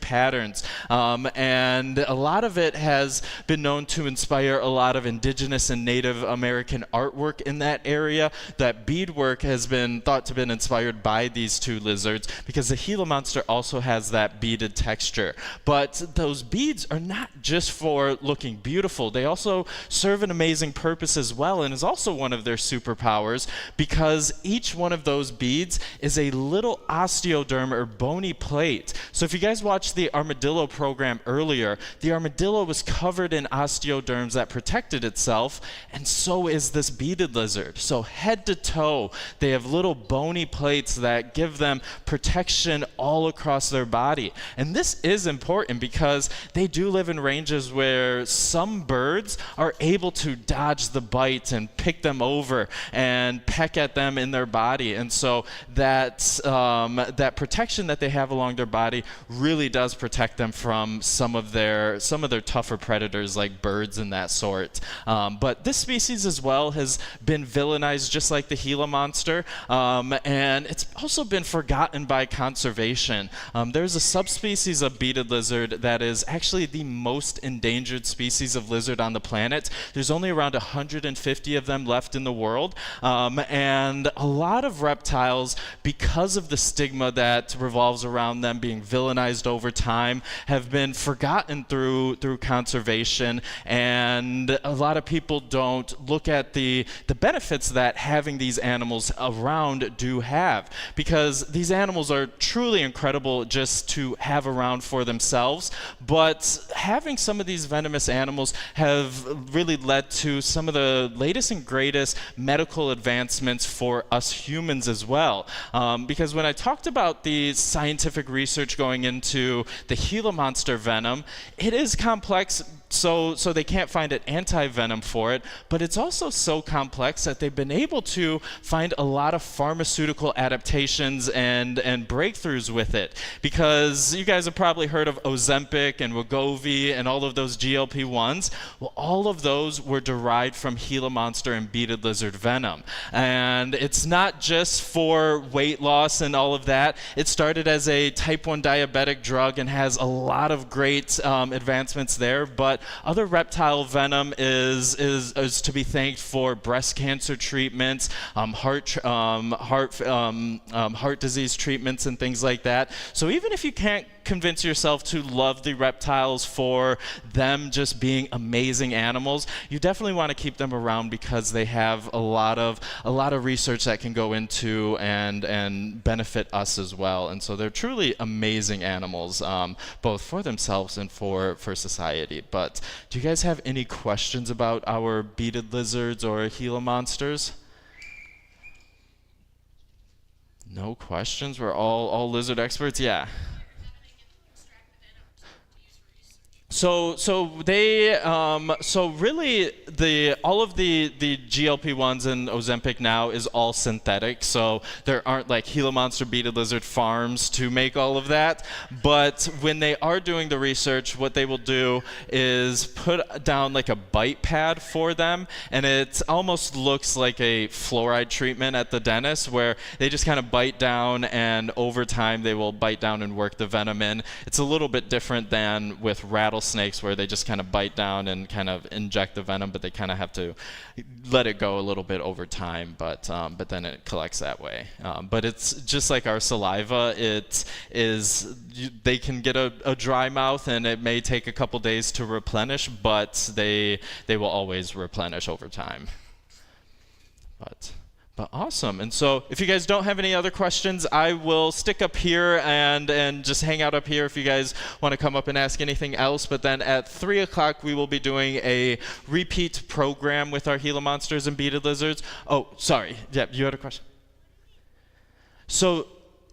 patterns, and a lot of it has been known to inspire a lot of indigenous and Native American artwork in that area. That beadwork has been thought to have been inspired by these 2 lizards because the Gila monster also has that beaded texture. But those beads are not just for looking beautiful. They also also serve an amazing purpose as well, and is also one of their superpowers, because each one of those beads is a little osteoderm or bony plate. So if you guys watched the armadillo program earlier, the armadillo was covered in osteoderms that protected itself, and so is this beaded lizard. So head to toe, they have little bony plates that give them protection all across their body. And this is important because they do live in ranges where some birds are able to dodge the bite and pick them over and peck at them in their body. And so that protection that they have along their body really does protect them from some of their tougher predators like birds and that sort. But this species as well has been villainized just like the Gila monster, and it's also been forgotten by conservation. There's a subspecies of beaded lizard that is actually the most endangered species of lizard on the planet. There's only around 150 of them left in the world, and a lot of reptiles, because of the stigma that revolves around them being villainized over time, have been forgotten through conservation, and a lot of people don't look at the benefits that having these animals around do have, because these animals are truly incredible just to have around for themselves, but having some of these venomous animals have really led to some of the latest and greatest medical advancements for us humans as well. Because when I talked about the scientific research going into the Gila monster venom, it is complex, so they can't find an anti-venom for it, but it's also so complex that they've been able to find a lot of pharmaceutical adaptations and breakthroughs with it. Because you guys have probably heard of Ozempic and Wegovy and all of those GLP-1s. Well, all of those were derived from Gila monster and beaded lizard venom. And it's not just for weight loss and all of that. It started as a type 1 diabetic drug and has a lot of great advancements there, but other reptile venom is to be thanked for breast cancer treatments, heart disease treatments, and things like that. So even if you can't convince yourself to love the reptiles for them just being amazing animals, you definitely want to keep them around because they have a lot of research that can go into and benefit us as well. And so they're truly amazing animals, both for themselves and for society. But do you guys have any questions about our beaded lizards or Gila monsters? No questions? We're all lizard experts? Yeah. So really all of the GLP-1s and Ozempic now is all synthetic. So there aren't like Gila monster beaded lizard farms to make all of that. But when they are doing the research, what they will do is put down like a bite pad for them, and it almost looks like a fluoride treatment at the dentist, where they just kind of bite down, and over time they will bite down and work the venom in. It's a little bit different than with rattlesnakes, where they just kind of bite down and kind of inject the venom, but they kind of have to let it go a little bit over time, but then it collects that way. But it's just like our saliva. They can get a dry mouth, and it may take a couple days to replenish, but they will always replenish over time. But awesome. And so if you guys don't have any other questions, I will stick up here and just hang out up here if you guys want to come up and ask anything else. But then at 3 o'clock, we will be doing a repeat program with our Gila monsters and beaded lizards. Oh, sorry. Yeah, you had a question? So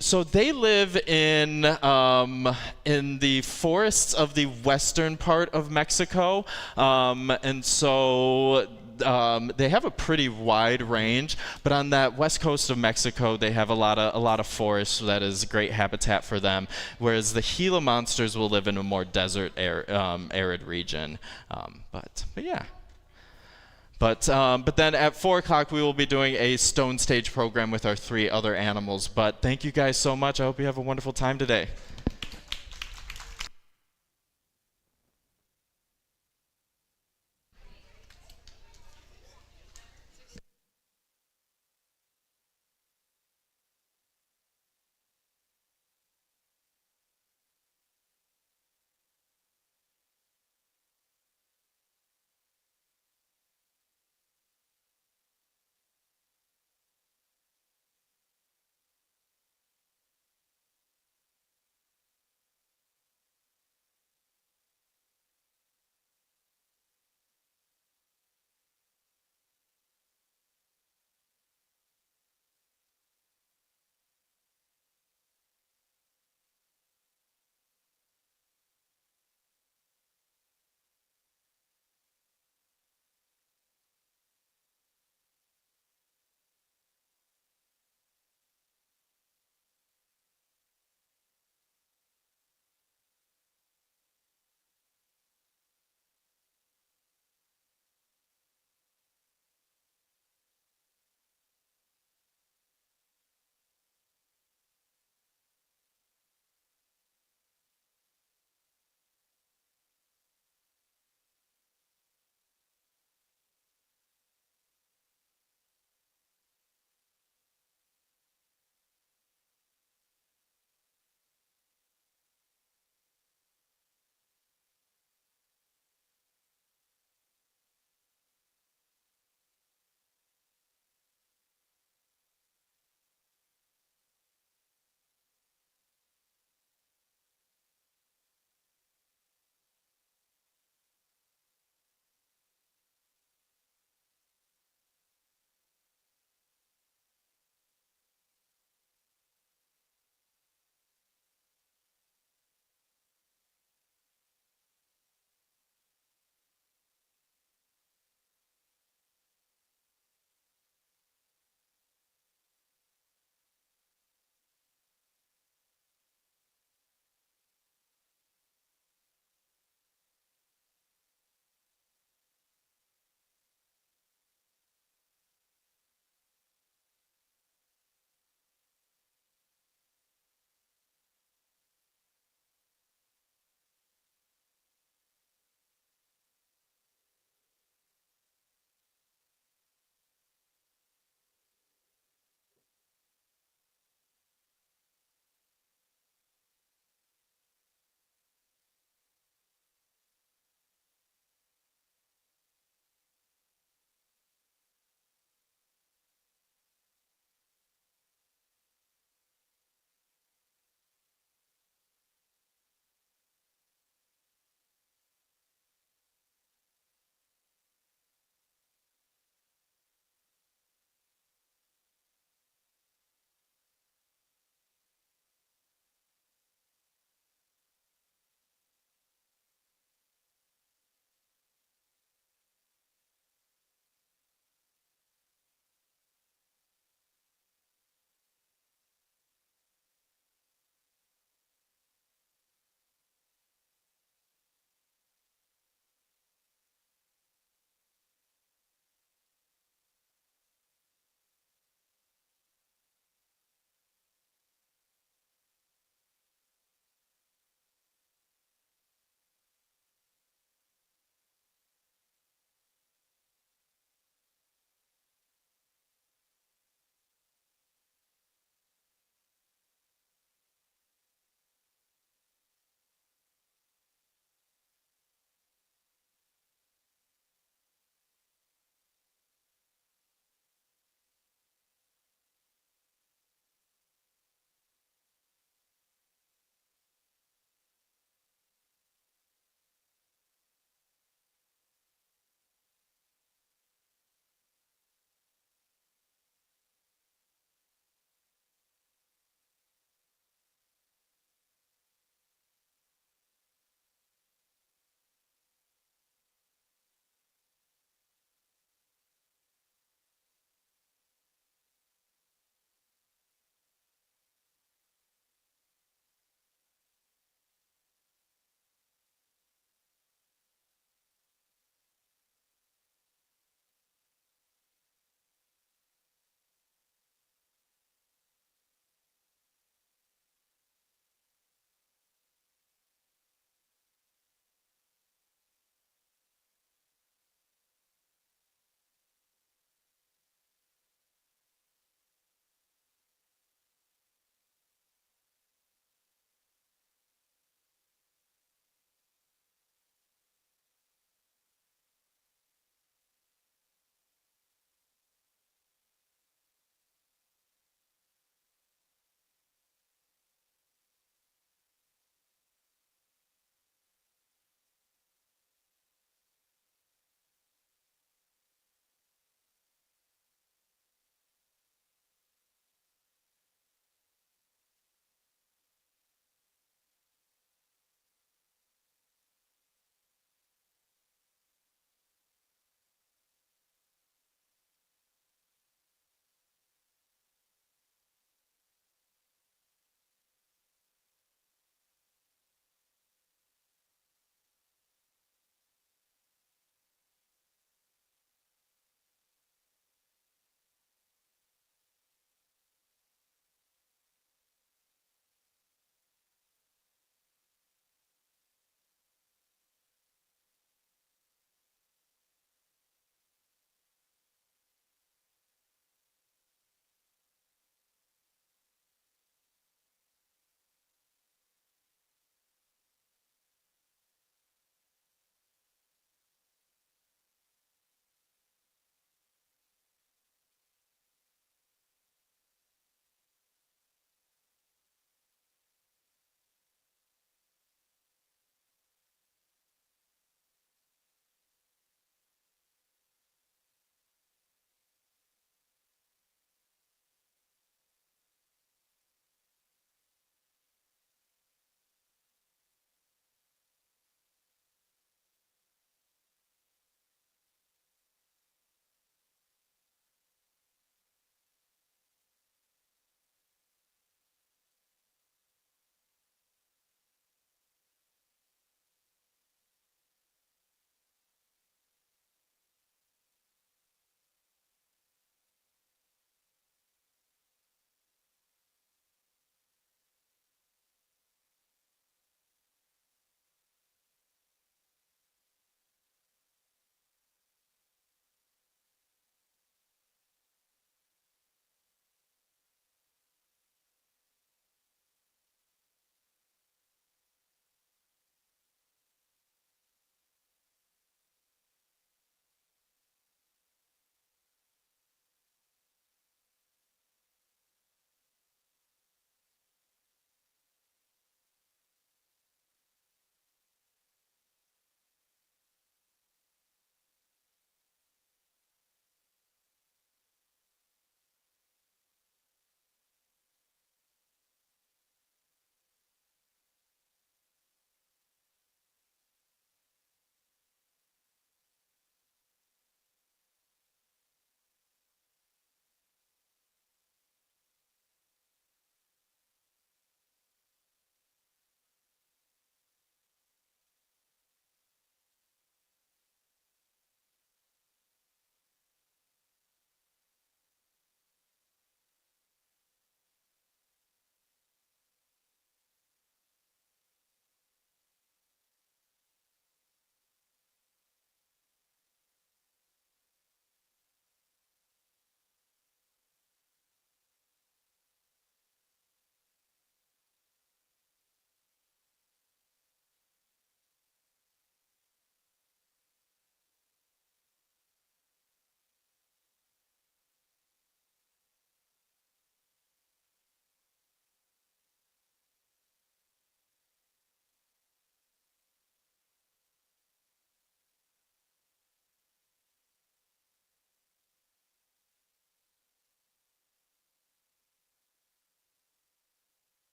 they live in the forests of the western part of Mexico, and so they have a pretty wide range, but on that west coast of Mexico, they have a lot of forests that is great habitat for them, whereas the Gila monsters will live in a more desert, arid region. But yeah. But then at 4 o'clock, we will be doing a stone stage program with our 3 other animals. But thank you guys so much. I hope you have a wonderful time today.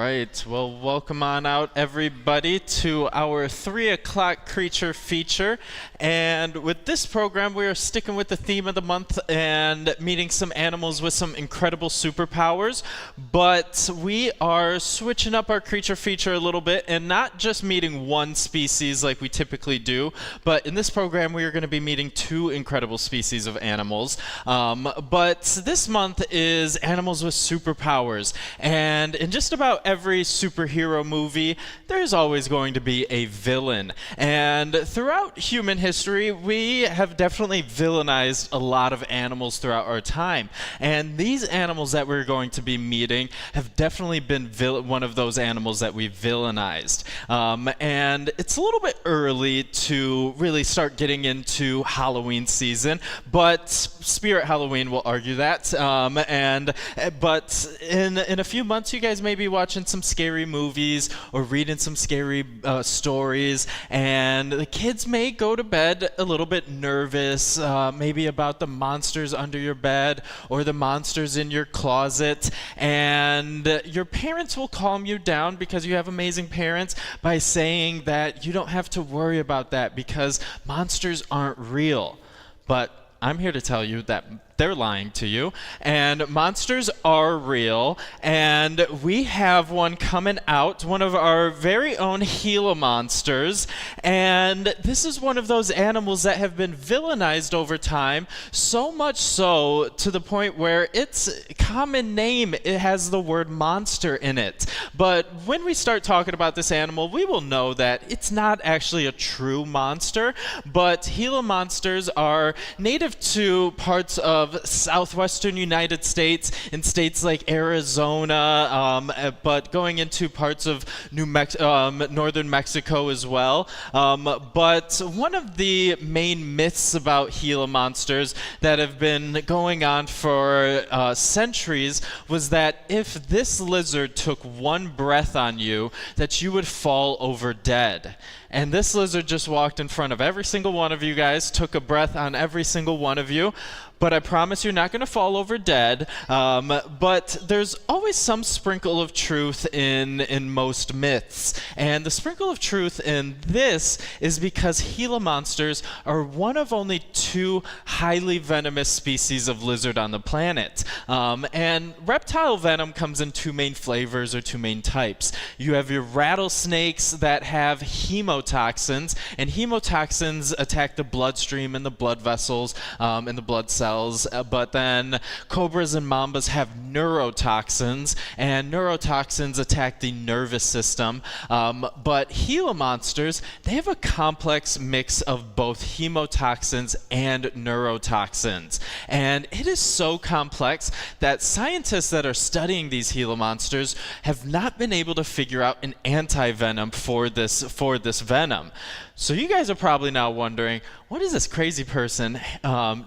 right. Well, welcome on out, everybody, to our 3 o'clock creature feature. And with this program, we are sticking with the theme of the month and meeting some animals with some incredible superpowers. But we are switching up our creature feature a little bit and not just meeting one species like we typically do, but in this program, we are going to be meeting 2 incredible species of animals. But this month is animals with superpowers. And in just about every superhero movie, there's always going to be a villain. And throughout human history, we have definitely villainized a lot of animals throughout our time. And these animals that we're going to be meeting have definitely been one of those animals that we've villainized. And it's a little bit early to really start getting into Halloween season, but Spirit Halloween will argue that. But in a few months, you guys may be watching some scary movies or reading some scary stories, and the kids may go to bed a little bit nervous, maybe about the monsters under your bed or the monsters in your closet, and your parents will calm you down because you have amazing parents by saying that you don't have to worry about that because monsters aren't real. But I'm here to tell you that they're lying to you, and monsters are real, and we have one coming out, one of our very own Gila monsters, and this is one of those animals that have been villainized over time, so much so to the point where its common name, it has the word monster in it. But when we start talking about this animal, we will know that it's not actually a true monster, but Gila monsters are native to parts of southwestern United States, in states like Arizona, but going into parts of northern Mexico as well. But one of the main myths about Gila monsters that have been going on for centuries was that if this lizard took one breath on you, that you would fall over dead. And this lizard just walked in front of every single one of you guys, took a breath on every single one of you. But I promise you're not going to fall over dead. But there's always some sprinkle of truth in most myths. And the sprinkle of truth in this is because Gila monsters are one of only 2 highly venomous species of lizard on the planet. And reptile venom comes in 2 main flavors or 2 main types. You have your rattlesnakes that have hemotoxins, and hemotoxins attack the bloodstream and the blood vessels and the blood cells. But then cobras and mambas have neurotoxins, and neurotoxins attack the nervous system. But Gila monsters, they have a complex mix of both hemotoxins and neurotoxins. And it is so complex that scientists that are studying these Gila monsters have not been able to figure out an anti-venom for this venom. So you guys are probably now wondering, what is this crazy person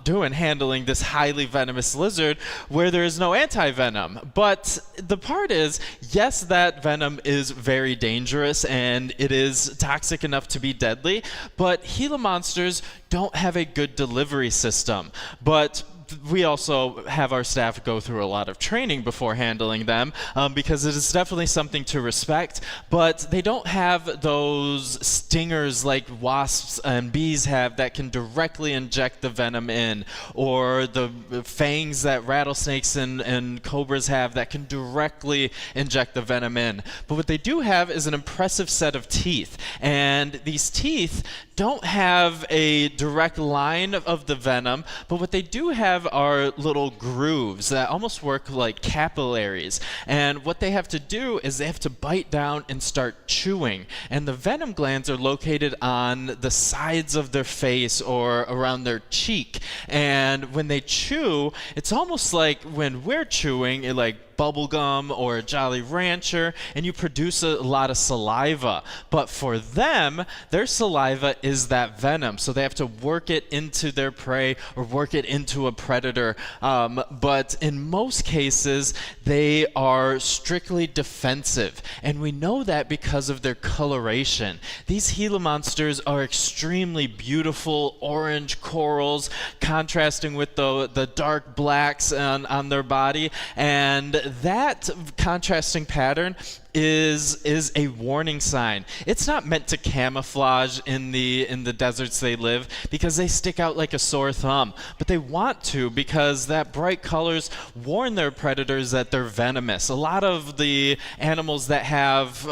doing handling this highly venomous lizard where there is no anti-venom? But the part is, yes, that venom is very dangerous and it is toxic enough to be deadly, but Gila monsters don't have a good delivery system. But we also have our staff go through a lot of training before handling them because it is definitely something to respect, but they don't have those stingers like wasps and bees have that can directly inject the venom in, or the fangs that rattlesnakes and cobras have that can directly inject the venom in. But what they do have is an impressive set of teeth, and these teeth don't have a direct line of the venom, but what they do have are little grooves that almost work like capillaries. And what they have to do is they have to bite down and start chewing. And the venom glands are located on the sides of their face or around their cheek. And when they chew, it's almost like when we're chewing, like bubblegum or a Jolly Rancher, and you produce a lot of saliva. But for them, their saliva is that venom, so they have to work it into their prey or work it into a predator. But in most cases, they are strictly defensive, and we know that because of their coloration. These Gila monsters are extremely beautiful orange corals, contrasting with the dark blacks on their body, and that contrasting pattern is a warning sign. It's not meant to camouflage in the deserts they live because they stick out like a sore thumb, but they want to because that bright colors warn their predators that they're venomous. A lot of the animals that have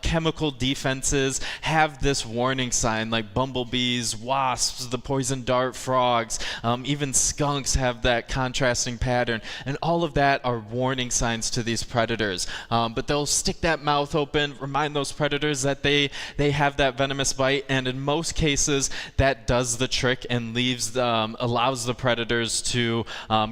chemical defenses have this warning sign, like bumblebees, wasps, the poison dart frogs, even skunks have that contrasting pattern, and all of that are warning signs to these predators. But they'll stick that mouth open, remind those predators that they have that venomous bite, and in most cases that does the trick and allows the predators to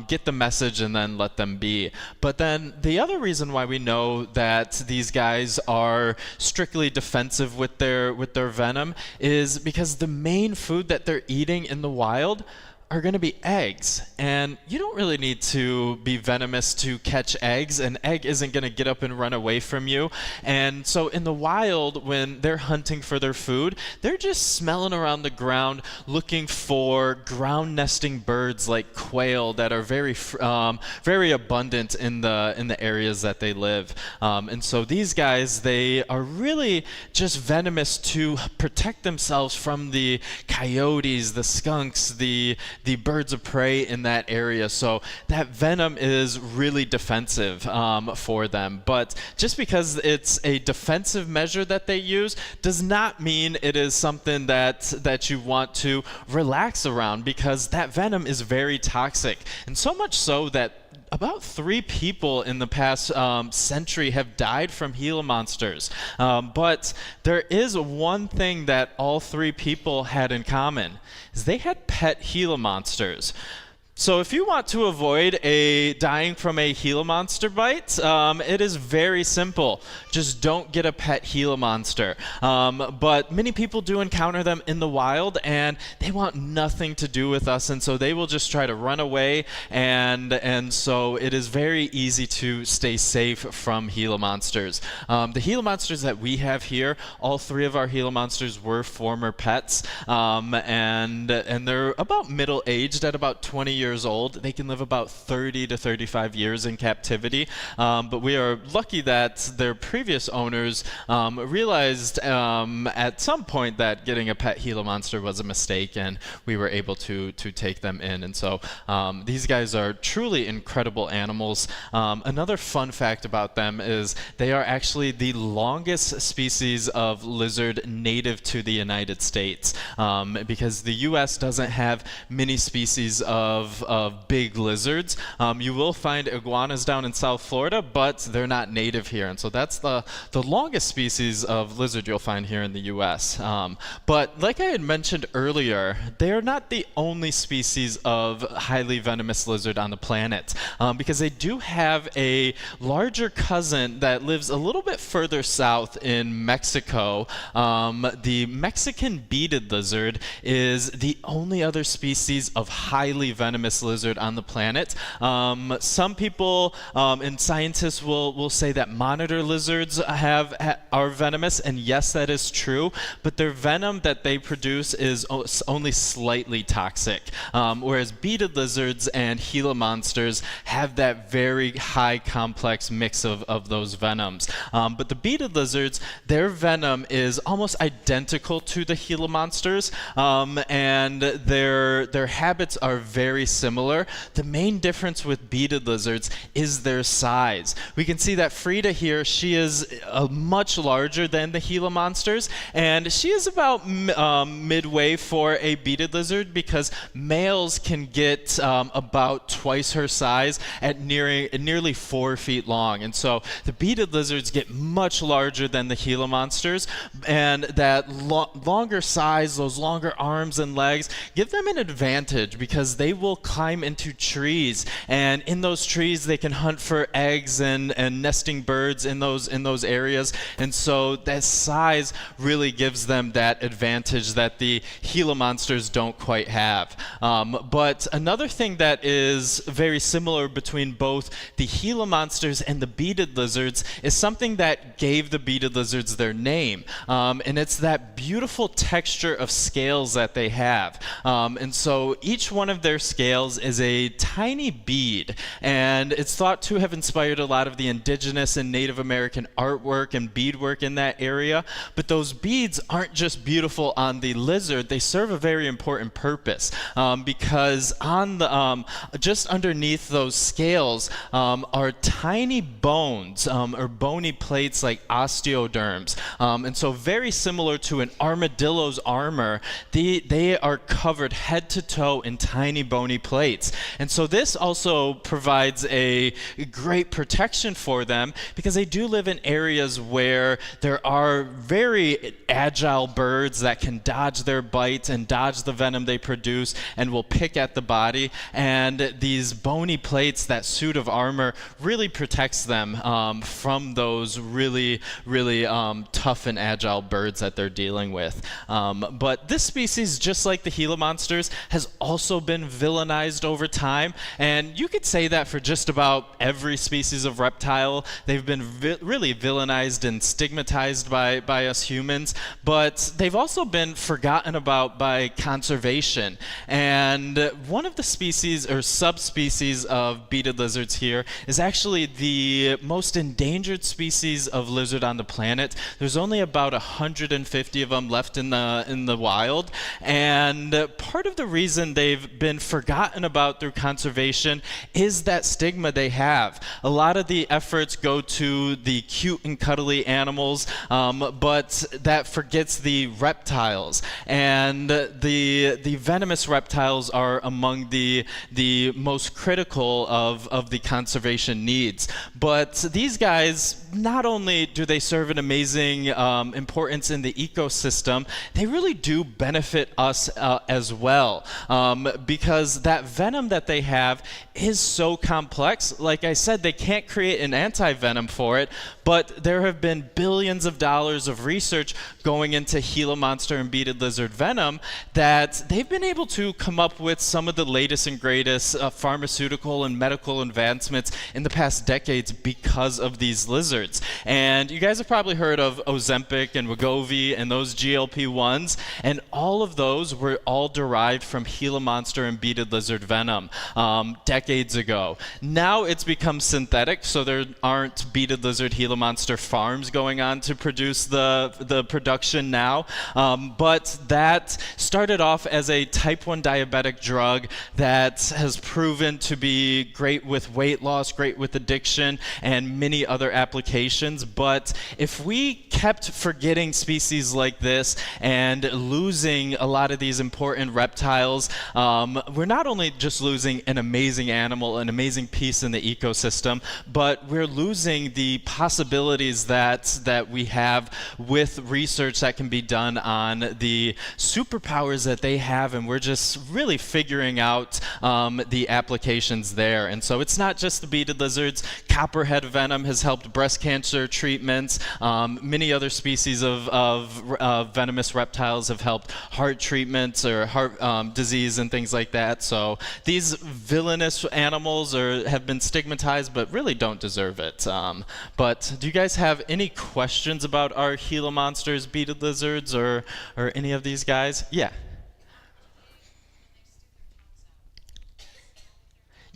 get the message and then let them be. But then the other reason why we know that these guys are strictly defensive with their venom is because the main food that they're eating in the wild are going to be eggs. And you don't really need to be venomous to catch eggs. An egg isn't going to get up and run away from you. And so in the wild, when they're hunting for their food, they're just smelling around the ground looking for ground nesting birds like quail that are very abundant in the areas that they live. And so these guys, they are really just venomous to protect themselves from the coyotes, the skunks, the birds of prey in that area. So that venom is really defensive for them. But just because it's a defensive measure that they use does not mean it is something that you want to relax around, because that venom is very toxic. And so much so that about 3 people in the past century have died from Gila monsters. But there is one thing that all 3 people had in common, is they had pet Gila monsters. So if you want to avoid dying from a Gila monster bite, it is very simple. Just don't get a pet Gila monster. But many people do encounter them in the wild, and they want nothing to do with us, and so they will just try to run away, and so it is very easy to stay safe from Gila monsters. The Gila monsters that we have here, all 3 of our Gila monsters were former pets, and they're about middle-aged at about 20 years old. They can live about 30 to 35 years in captivity, but we are lucky that their previous owners realized at some point that getting a pet Gila monster was a mistake, and we were able to take them in. And so these guys are truly incredible animals. Another fun fact about them is they are actually the longest species of lizard native to the United States, because the U.S. doesn't have many species of big lizards. You will find iguanas down in South Florida, but they're not native here. And so that's the longest species of lizard you'll find here in the U.S. But like I had mentioned earlier, they are not the only species of highly venomous lizard on the planet, because they do have a larger cousin that lives a little bit further south in Mexico. The Mexican beaded lizard is the only other species of highly venomous lizard on the planet. Some people and scientists will say that monitor lizards are venomous, and yes, that is true, but their venom that they produce is only slightly toxic, whereas beaded lizards and Gila monsters have that very high complex mix of those venoms. But the beaded lizards, their venom is almost identical to the Gila monsters, and their habits are very similar. The main difference with beaded lizards is their size. We can see that Frida here, she is much larger than the Gila monsters, and she is about midway for a beaded lizard, because males can get about twice her size at nearly 4 feet long. And so the beaded lizards get much larger than the Gila monsters, and that longer size, those longer arms and legs, give them an advantage because they will climb into trees, and in those trees they can hunt for eggs and nesting birds in those areas. And so that size really gives them that advantage that the Gila monsters don't quite have. But another thing that is very similar between both the Gila monsters and the beaded lizards is something that gave the beaded lizards their name, and it's that beautiful texture of scales that they have. And so each one of their scales scales is a tiny bead, and it's thought to have inspired a lot of the indigenous and Native American artwork and beadwork in that area. But those beads aren't just beautiful on the lizard, they serve a very important purpose, because on the just underneath those scales are tiny bones or bony plates like osteoderms, and so very similar to an armadillo's armor, they are covered head to toe in tiny bony plates. And so this also provides a great protection for them, because they do live in areas where there are very agile birds that can dodge their bite and dodge the venom they produce and will pick at the body. And these bony plates, that suit of armor, really protects them from those really tough and agile birds that they're dealing with. But this species, just like the Gila monsters, has also been villainized over time. And you could say that for just about every species of reptile. They've been really villainized and stigmatized by us humans. But they've also been forgotten about by conservation. And one of the species or subspecies of beaded lizards here is actually the most endangered species of lizard on the planet. There's only about 150 of them left in the wild, and part of the reason they've been forgotten about through conservation is that stigma they have. A lot of the efforts go to the cute and cuddly animals, but that forgets the reptiles, and the venomous reptiles are among the most critical of the conservation needs. But these guys, not only do they serve an amazing importance in the ecosystem, they really do benefit us as well, because that venom that they have is so complex. Like I said, they can't create an anti-venom for it, but there have been billions of dollars of research going into Gila monster and beaded lizard venom that they've been able to come up with some of the latest and greatest pharmaceutical and medical advancements in the past decades because of these lizards. And you guys have probably heard of Ozempic and Wegovy and those GLP-1s, and all of those were all derived from Gila monster and beaded lizard venom decades ago. Now it's become synthetic, so there aren't beaded lizard Gila monster farms going on to produce the production now, but that started off as a type 1 diabetic drug that has proven to be great with weight loss, great with addiction, and many other applications. But if we kept forgetting species like this and losing a lot of these important reptiles, we're not only just losing an amazing animal, an amazing piece in the ecosystem, but we're losing the possibilities that we have with research that can be done on the superpowers that they have, and we're just really figuring out the applications there. And so it's not just the beaded lizards. Copperhead venom has helped breast cancer treatments. Many other species of venomous reptiles have helped heart treatments or heart disease and things like that. So these villainous animals have been stigmatized, but really don't deserve it. But do you guys have any questions about our Gila monsters, beaded lizards, or any of these guys? Yeah.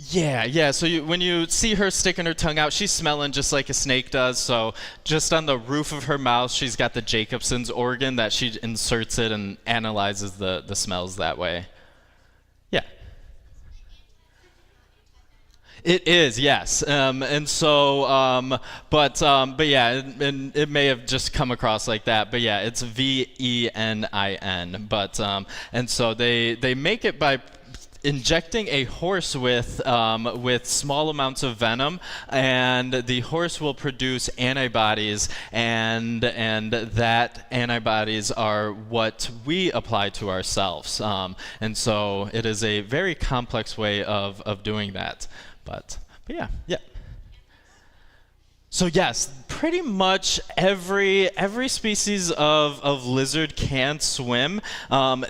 Yeah. So when you see her sticking her tongue out, she's smelling just like a snake does. So just on the roof of her mouth, she's got the Jacobson's organ that she inserts it and analyzes the smells that way. Yeah. It is, yes. And so, but yeah, and it may have just come across like that. But yeah, it's VENIN. But and so they make it by injecting a horse with small amounts of venom, and the horse will produce antibodies, and that antibodies are what we apply to ourselves. And so it is a very complex way of doing that. But yeah. So yes, pretty much every species of lizard can swim.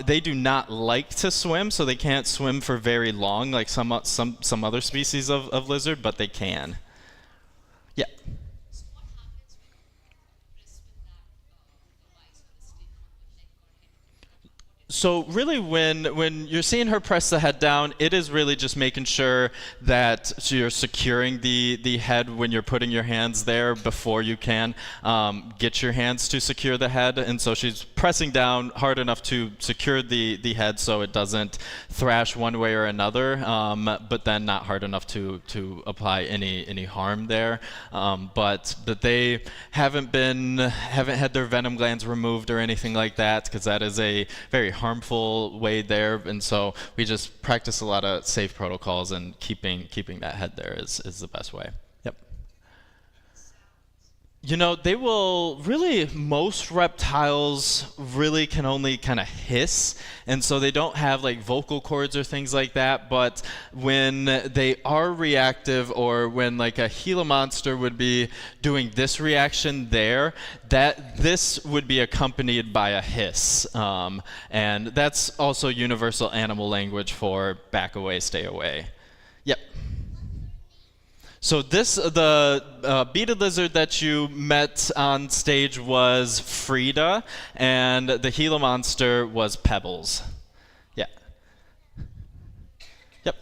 They do not like to swim, so they can't swim for very long, like some other species of lizard, but they can. Yeah. So really, when you're seeing her press the head down, it is really just making sure that you're securing the head when you're putting your hands there before you can get your hands to secure the head. And so she's pressing down hard enough to secure the head so it doesn't thrash one way or another, but then not hard enough to apply any harm there. But they haven't had their venom glands removed or anything like that, because that is a very harmful way there, and so we just practice a lot of safe protocols, and keeping that head there is the best way. Yep. You know, they will really, most reptiles really can only kind of hiss, and so they don't have like vocal cords or things like that, but when they are reactive, or when like a Gila monster would be doing this reaction there, that this would be accompanied by a hiss. And that's also universal animal language for back away, stay away. Yep. So the beaded lizard that you met on stage was Frida, and the Gila monster was Pebbles. Yeah. Yep.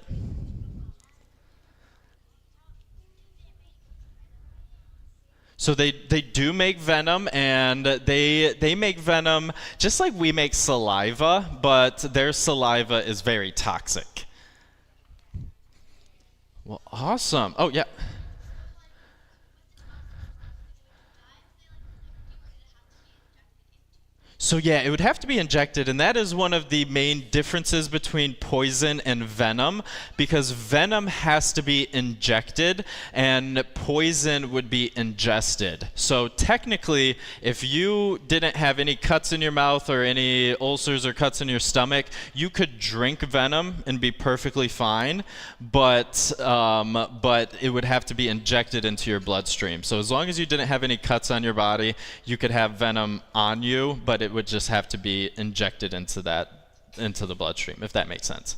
So they do make venom, and they make venom just like we make saliva, but their saliva is very toxic. Well, awesome. Oh, yeah. So yeah, it would have to be injected, and that is one of the main differences between poison and venom, because venom has to be injected and poison would be ingested. So technically, if you didn't have any cuts in your mouth or any ulcers or cuts in your stomach, you could drink venom and be perfectly fine, but it would have to be injected into your bloodstream. So as long as you didn't have any cuts on your body, you could have venom on you, but it would just have to be injected into the bloodstream, if that makes sense.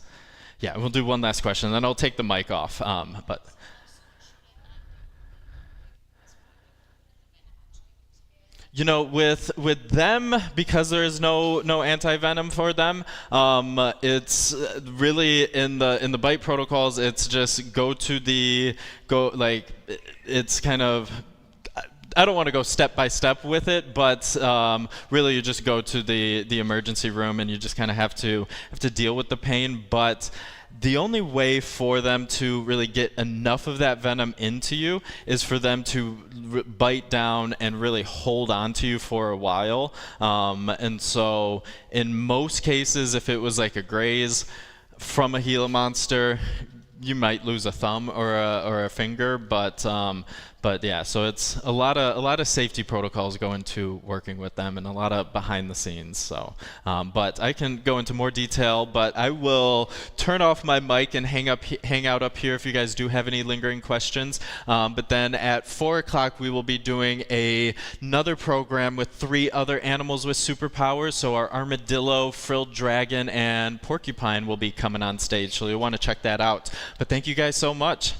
Yeah, we'll do one last question, and then I'll take the mic off. But you know, with them, because there is no anti-venom for them, it's really in the bite protocols. It's just it's kind of, I don't want to go step by step with it, but really you just go to the emergency room, and you just kind of have to deal with the pain. But the only way for them to really get enough of that venom into you is for them to bite down and really hold on to you for a while. And so in most cases, if it was like a graze from a Gila monster, you might lose a thumb or a finger, but yeah, so it's a lot of safety protocols go into working with them, and a lot of behind the scenes. So, but I can go into more detail, but I will turn off my mic and hang out up here if you guys do have any lingering questions. But then at 4 o'clock we will be doing another program with 3 other animals with superpowers. So our armadillo, frilled dragon, and porcupine will be coming on stage. So you'll want to check that out. But thank you guys so much.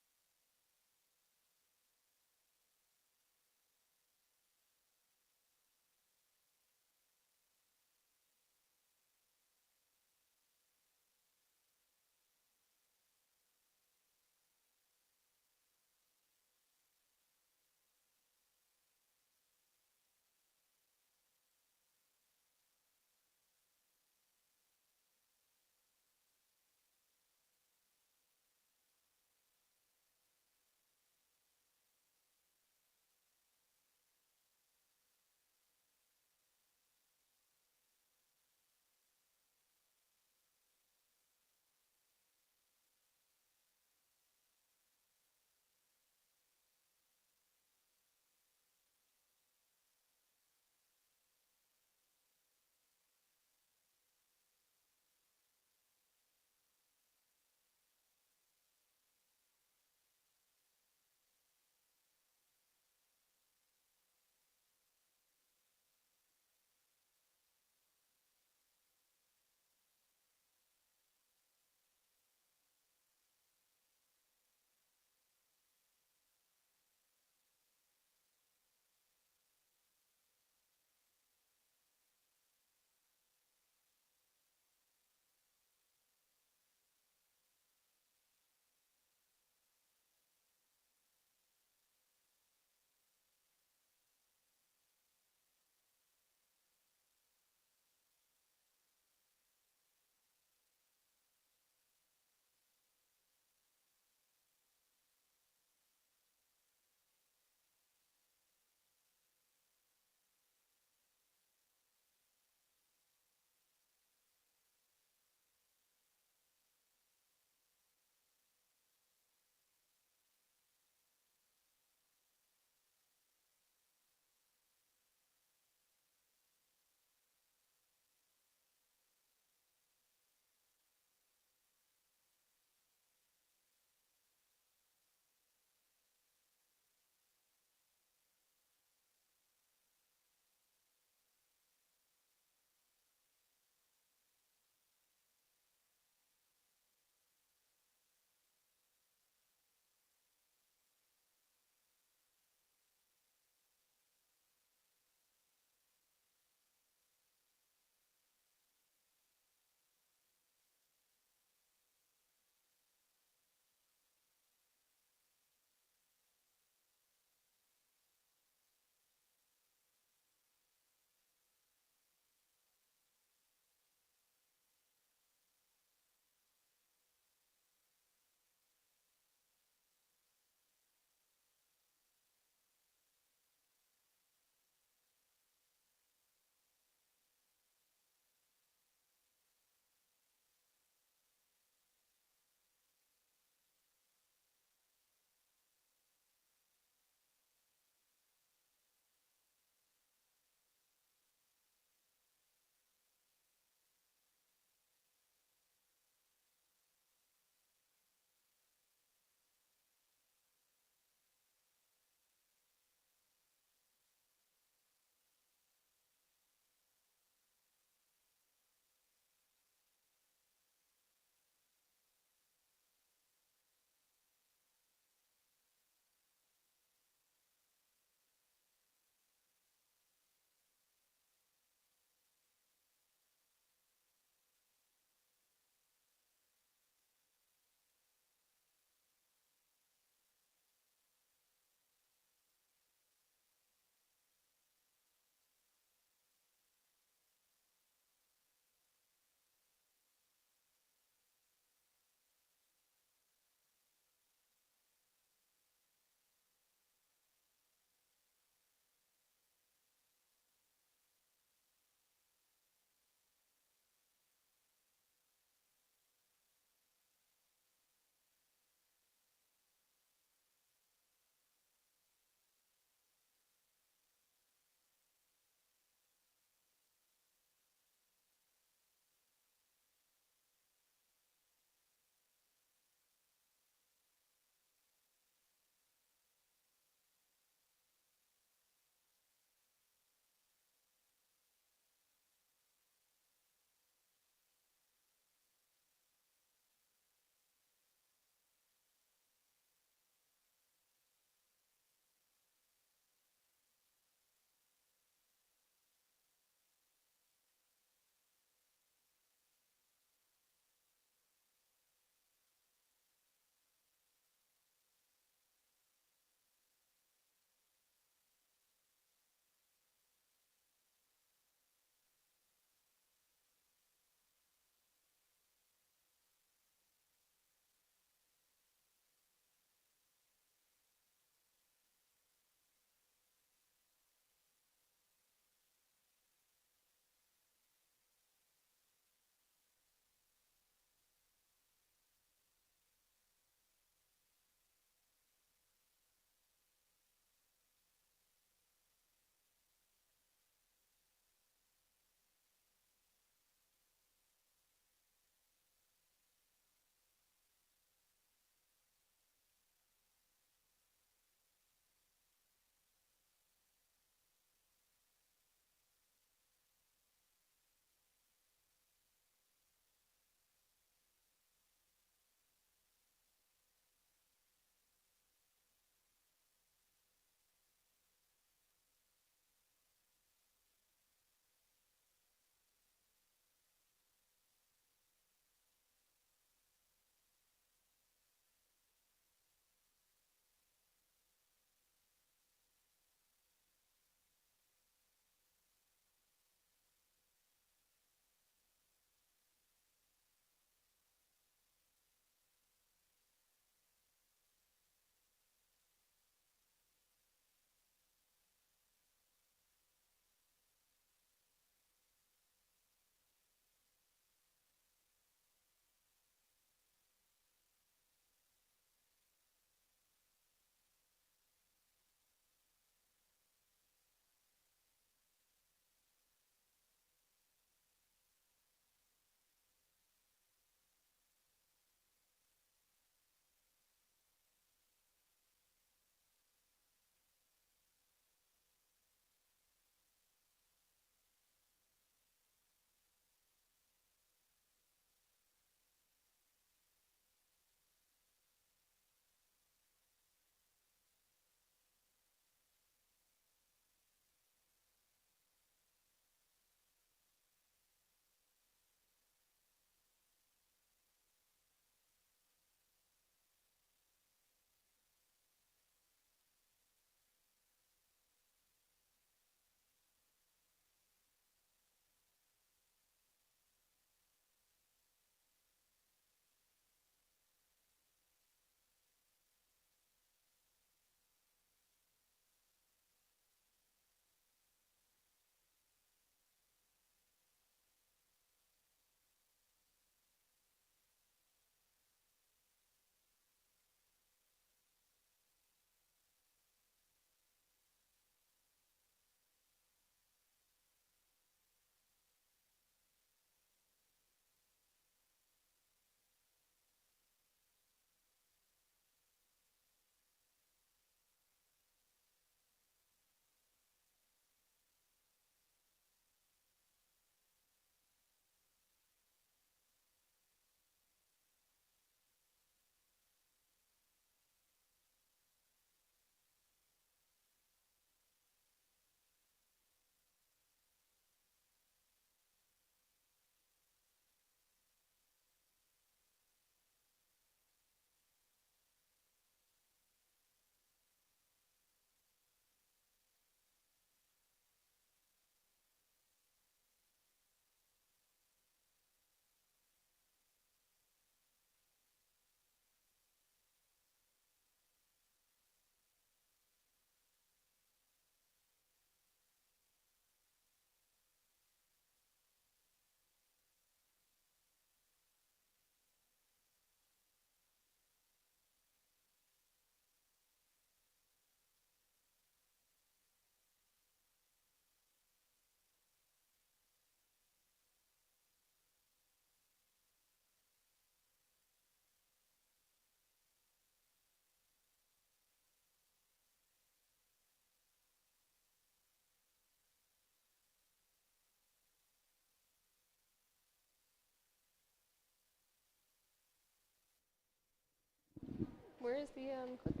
Where is the clicker?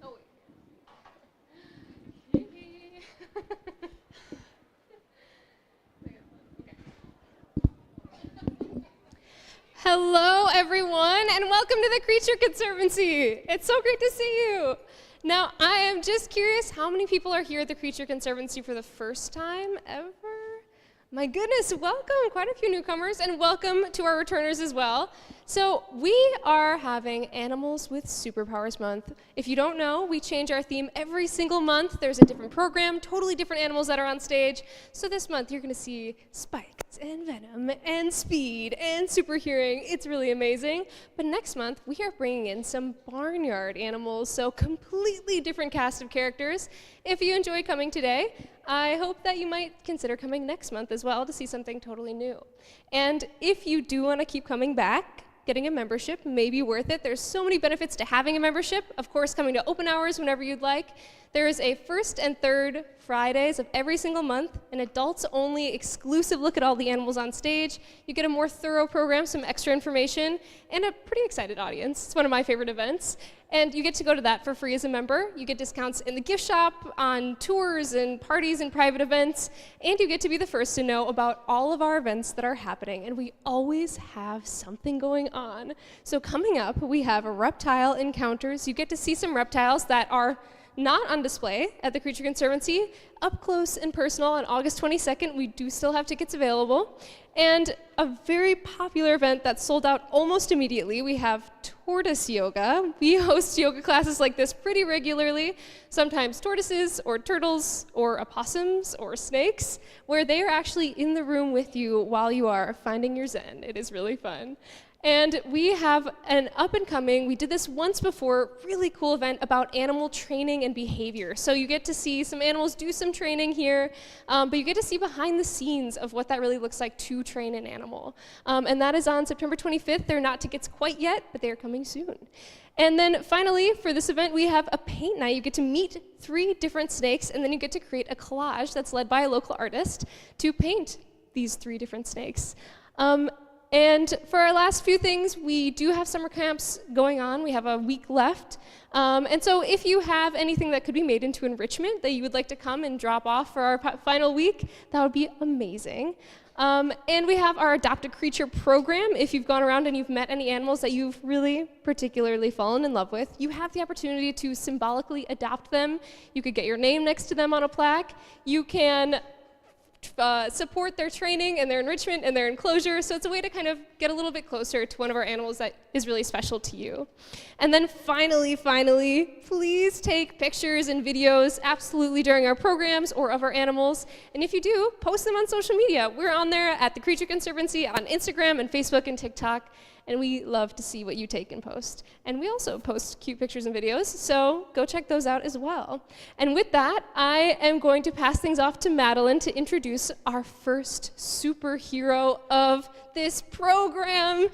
Oh, wait. Hello, everyone, and welcome to the Creature Conservancy. It's so great to see you. Now, I am just curious, how many people are here at the Creature Conservancy for the first time ever? My goodness, welcome, quite a few newcomers, and welcome to our returners as well. So we are having Animals with Superpowers Month. If you don't know, we change our theme every single month. There's a different program, totally different animals that are on stage. So this month you're gonna see spikes and venom and speed and super hearing. It's really amazing. But next month we are bringing in some barnyard animals, so completely different cast of characters. If you enjoyed coming today, I hope that you might consider coming next month as well to see something totally new. And if you do want to keep coming back, getting a membership may be worth it. There's so many benefits to having a membership. Of course, coming to open hours whenever you'd like. There is a first and third Fridays of every single month, an adults-only exclusive look at all the animals on stage. You get a more thorough program, some extra information, and a pretty excited audience. It's one of my favorite events. And you get to go to that for free as a member. You get discounts in the gift shop, on tours and parties and private events, and you get to be the first to know about all of our events that are happening. And we always have something going on. So coming up, we have reptile encounters. You get to see some reptiles that are not on display at the Creature Conservancy, up close and personal on August 22nd. We do still have tickets available. And a very popular event that sold out almost immediately, we have tortoise yoga. We host yoga classes like this pretty regularly, sometimes tortoises or turtles or opossums or snakes, where they are actually in the room with you while you are finding your zen. It is really fun. And we have an up-and-coming, we did this once before, really cool event about animal training and behavior. So you get to see some animals do some training here, but you get to see behind the scenes of what that really looks like to train an animal. And that is on September 25th. There are not tickets quite yet, but they are coming soon. And then finally, for this event, we have a paint night. You get to meet 3 different snakes, and then you get to create a collage that's led by a local artist to paint these 3 different snakes. And for our last few things, we do have summer camps going on. We have a week left. And so if you have anything that could be made into enrichment that you would like to come and drop off for our final week, that would be amazing. And we have our Adopt a Creature program. If you've gone around and you've met any animals that you've really particularly fallen in love with, you have the opportunity to symbolically adopt them. You could get your name next to them on a plaque. You can support their training and their enrichment and their enclosure. So it's a way to kind of get a little bit closer to one of our animals that is really special to you. And then finally, please take pictures and videos absolutely during our programs or of our animals. And if you do, post them on social media. We're on there at the Creature Conservancy on Instagram and Facebook and TikTok. And we love to see what you take and post. And we also post cute pictures and videos, so go check those out as well. And with that, I am going to pass things off to Madeline to introduce our first superhero of this program.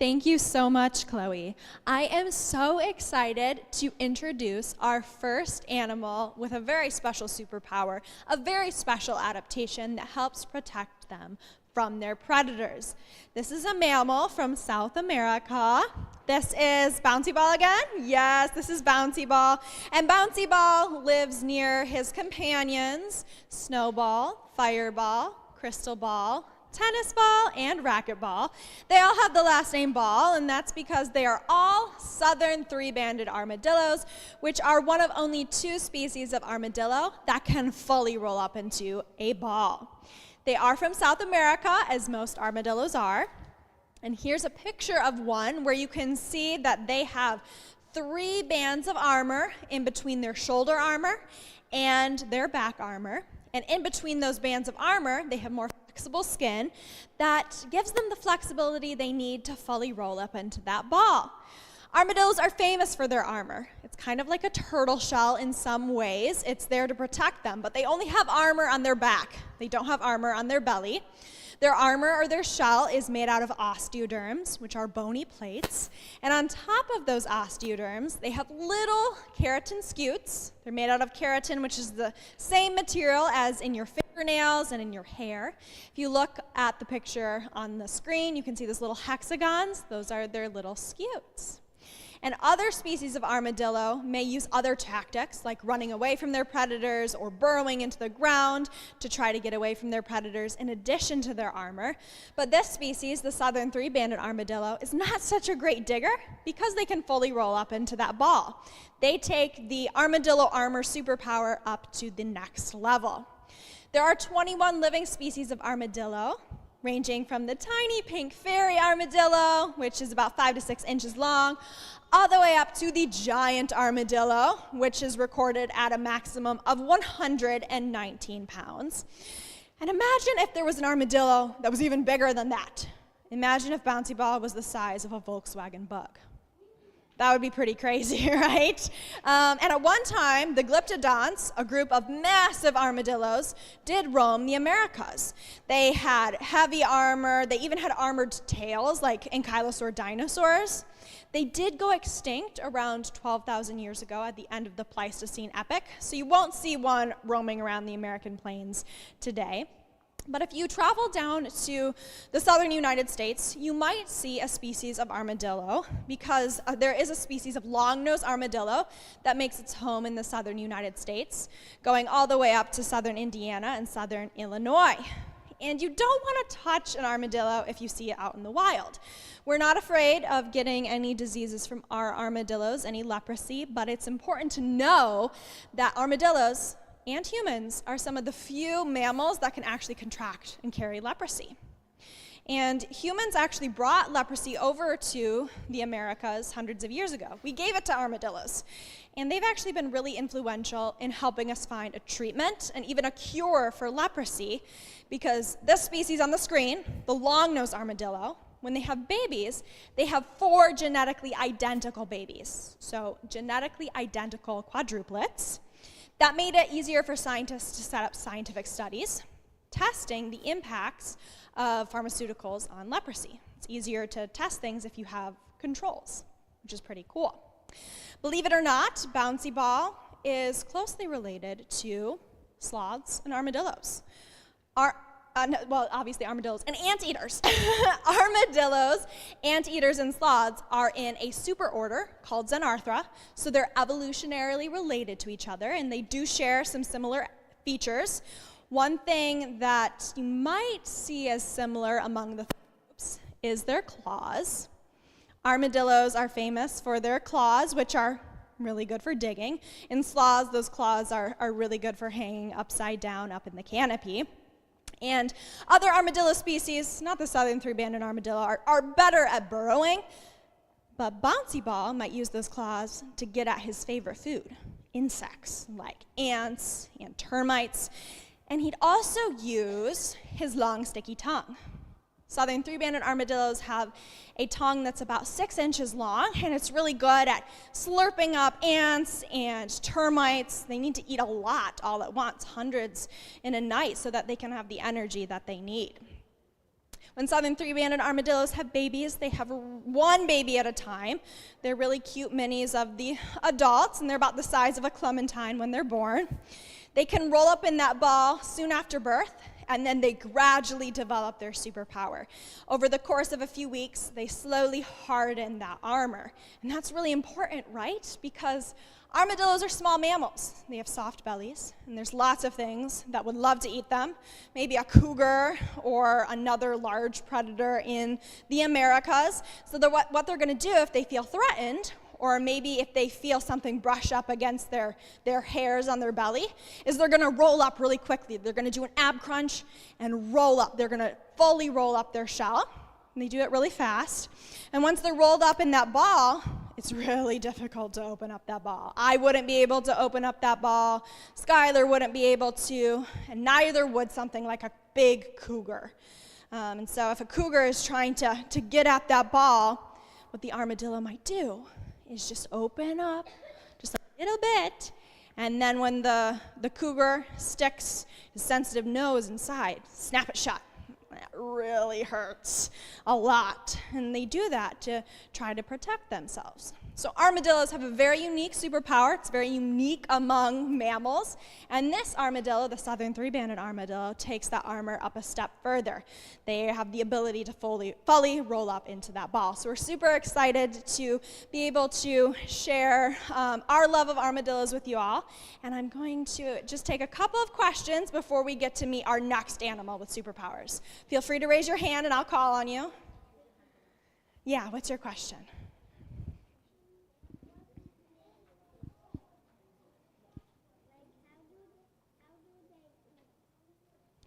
Thank you so much, Chloe. I am so excited to introduce our first animal with a very special superpower, a very special adaptation that helps protect them from their predators. This is a mammal from South America. This is Bouncy Ball again. Yes, this is Bouncy Ball. And Bouncy Ball lives near his companions, Snowball, Fireball, Crystal Ball, Tennis Ball, and Racquetball. They all have the last name Ball, and that's because they are all southern 3-banded armadillos, which are one of only 2 species of armadillo that can fully roll up into a ball. They are from South America, as most armadillos are. And here's a picture of one where you can see that they have 3 bands of armor in between their shoulder armor and their back armor. And in between those bands of armor, they have more flexible skin that gives them the flexibility they need to fully roll up into that ball. Armadillos are famous for their armor. It's kind of like a turtle shell in some ways. It's there to protect them, but they only have armor on their back. They don't have armor on their belly. Their armor or their shell is made out of osteoderms, which are bony plates. And on top of those osteoderms, they have little keratin scutes. They're made out of keratin, which is the same material as in your fingernails and in your hair. If you look at the picture on the screen, you can see these little hexagons. Those are their little scutes. And other species of armadillo may use other tactics, like running away from their predators or burrowing into the ground to try to get away from their predators in addition to their armor. But this species, the southern three-banded armadillo, is not such a great digger because they can fully roll up into that ball. They take the armadillo armor superpower up to the next level. There are 21 living species of armadillo, ranging from the tiny pink fairy armadillo, which is about 5 to 6 inches long, all the way up to the giant armadillo, which is recorded at a maximum of 119 pounds. And imagine if there was an armadillo that was even bigger than that. Imagine if Bouncy Ball was the size of a Volkswagen Bug. That would be pretty crazy, right? And at one time, the Glyptodonts, a group of massive armadillos, did roam the Americas. They had heavy armor. They even had armored tails, like ankylosaur dinosaurs. They did go extinct around 12,000 years ago at the end of the Pleistocene epoch, so you won't see one roaming around the American plains today. But if you travel down to the southern United States, you might see a species of armadillo because there is a species of long-nosed armadillo that makes its home in the southern United States, going all the way up to southern Indiana and southern Illinois. And you don't want to touch an armadillo if you see it out in the wild. We're not afraid of getting any diseases from our armadillos, any leprosy, but it's important to know that armadillos and humans are some of the few mammals that can actually contract and carry leprosy. And humans actually brought leprosy over to the Americas hundreds of years ago. We gave it to armadillos. And they've actually been really influential in helping us find a treatment and even a cure for leprosy, because this species on the screen, the long-nosed armadillo, when they have babies, they have 4 genetically identical babies. So genetically identical quadruplets. That made it easier for scientists to set up scientific studies, testing the impacts of pharmaceuticals on leprosy. It's easier to test things if you have controls, which is pretty cool. Believe it or not, Bouncy Ball is closely related to sloths and armadillos. Well, obviously armadillos and anteaters. Armadillos, anteaters, and sloths are in a superorder called Xenarthra, so they're evolutionarily related to each other, and they do share some similar features. One thing that you might see as similar among the groups is their claws. Armadillos are famous for their claws, which are really good for digging. In sloths, those claws are really good for hanging upside down up in the canopy. And other armadillo species, not the southern three-banded armadillo, are better at burrowing, but Bouncy Ball might use those claws to get at his favorite food, insects like ants and termites, and he'd also use his long, sticky tongue. Southern three-banded armadillos have a tongue that's about 6 inches long, and it's really good at slurping up ants and termites. They need to eat a lot all at once, hundreds in a night, so that they can have the energy that they need. When southern three-banded armadillos have babies, they have 1 baby at a time. They're really cute minis of the adults, and they're about the size of a clementine when they're born. They can roll up in that ball soon after birth, and then they gradually develop their superpower. Over the course of a few weeks, they slowly harden that armor. And that's really important, right? Because armadillos are small mammals. They have soft bellies, and there's lots of things that would love to eat them. Maybe a cougar or another large predator in the Americas. So what they're going to do if they feel threatened, or maybe if they feel something brush up against their hairs on their belly, is they're going to roll up really quickly. They're going to do an ab crunch and roll up. They're going to fully roll up their shell, and they do it really fast. And once they're rolled up in that ball, it's really difficult to open up that ball. I wouldn't be able to open up that ball. Skylar wouldn't be able to, and neither would something like a big cougar. And so if a cougar is trying to get at that ball, what the armadillo might do is just open up just a little bit, and then when the cougar sticks his sensitive nose inside, snap it shut. That really hurts a lot. And they do that to try to protect themselves. So armadillos have a very unique superpower. It's very unique among mammals. And this armadillo, the southern three-banded armadillo, takes that armor up a step further. They have the ability to fully roll up into that ball. So we're super excited to be able to share our love of armadillos with you all. And I'm going to just take a couple of questions before we get to meet our next animal with superpowers. Feel free to raise your hand and I'll call on you. Yeah, what's your question?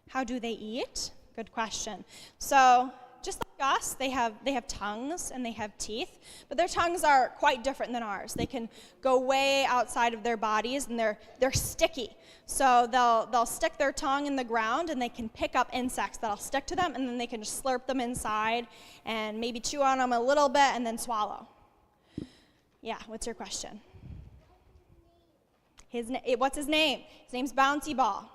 How do they eat? Good question. So just like us, they have tongues and they have teeth, but their tongues are quite different than ours. They can go way outside of their bodies and they're sticky. So they'll stick their tongue in the ground and they can pick up insects that'll stick to them, and then they can just slurp them inside and maybe chew on them a little bit and then swallow. Yeah, what's your question? What's his name? His name's Bouncy Ball.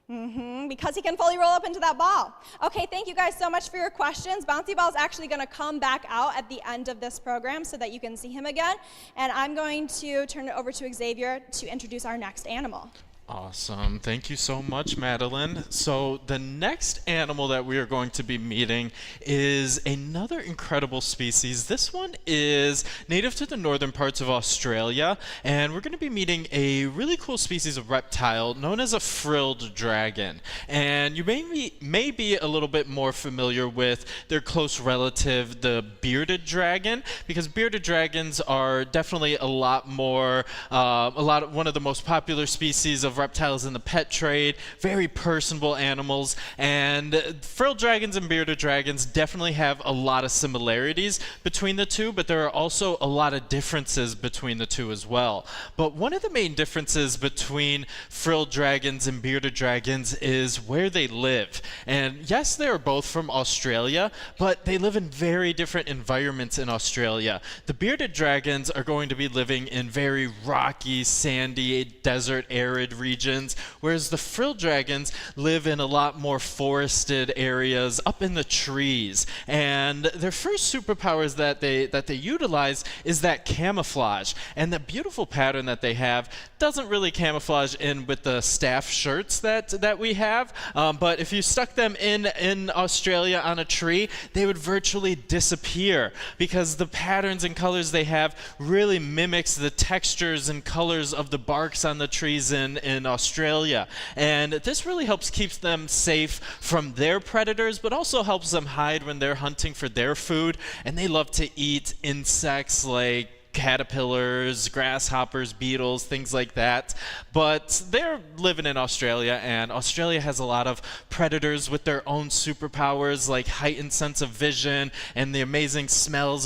Because he can fully roll up into that ball. Okay, thank you guys so much for your questions. Bouncy Ball is actually going to come back out at the end of this program so that you can see him again. And I'm going to turn it over to Xavier to introduce our next animal. Awesome. Thank you so much, Madeline. So the next animal that we are going to be meeting is another incredible species. This one is native to the northern parts of Australia, and we're going to be meeting a really cool species of reptile known as a frilled dragon. And you may be a little bit more familiar with their close relative, the bearded dragon, because bearded dragons are definitely one of the most popular species of reptiles in the pet trade, very personable animals, and frilled dragons and bearded dragons definitely have a lot of similarities between the two, but there are also a lot of differences between the two as well. But one of the main differences between frilled dragons and bearded dragons is where they live. And yes, they are both from Australia, but they live in very different environments in Australia. The bearded dragons are going to be living in very rocky, sandy, desert, arid regions, whereas the frilled dragons live in a lot more forested areas up in the trees. And their first superpowers that they utilize is that camouflage. And the beautiful pattern that they have doesn't really camouflage in with the staff shirts that we have, but if you stuck them in Australia on a tree, they would virtually disappear because the patterns and colors they have really mimics the textures and colors of the barks on the trees in Australia. And this really helps keep them safe from their predators, but also helps them hide when they're hunting for their food. And they love to eat insects like caterpillars, grasshoppers, beetles, things like that. But they're living in Australia, and Australia has a lot of predators with their own superpowers, like heightened sense of vision and the amazing sense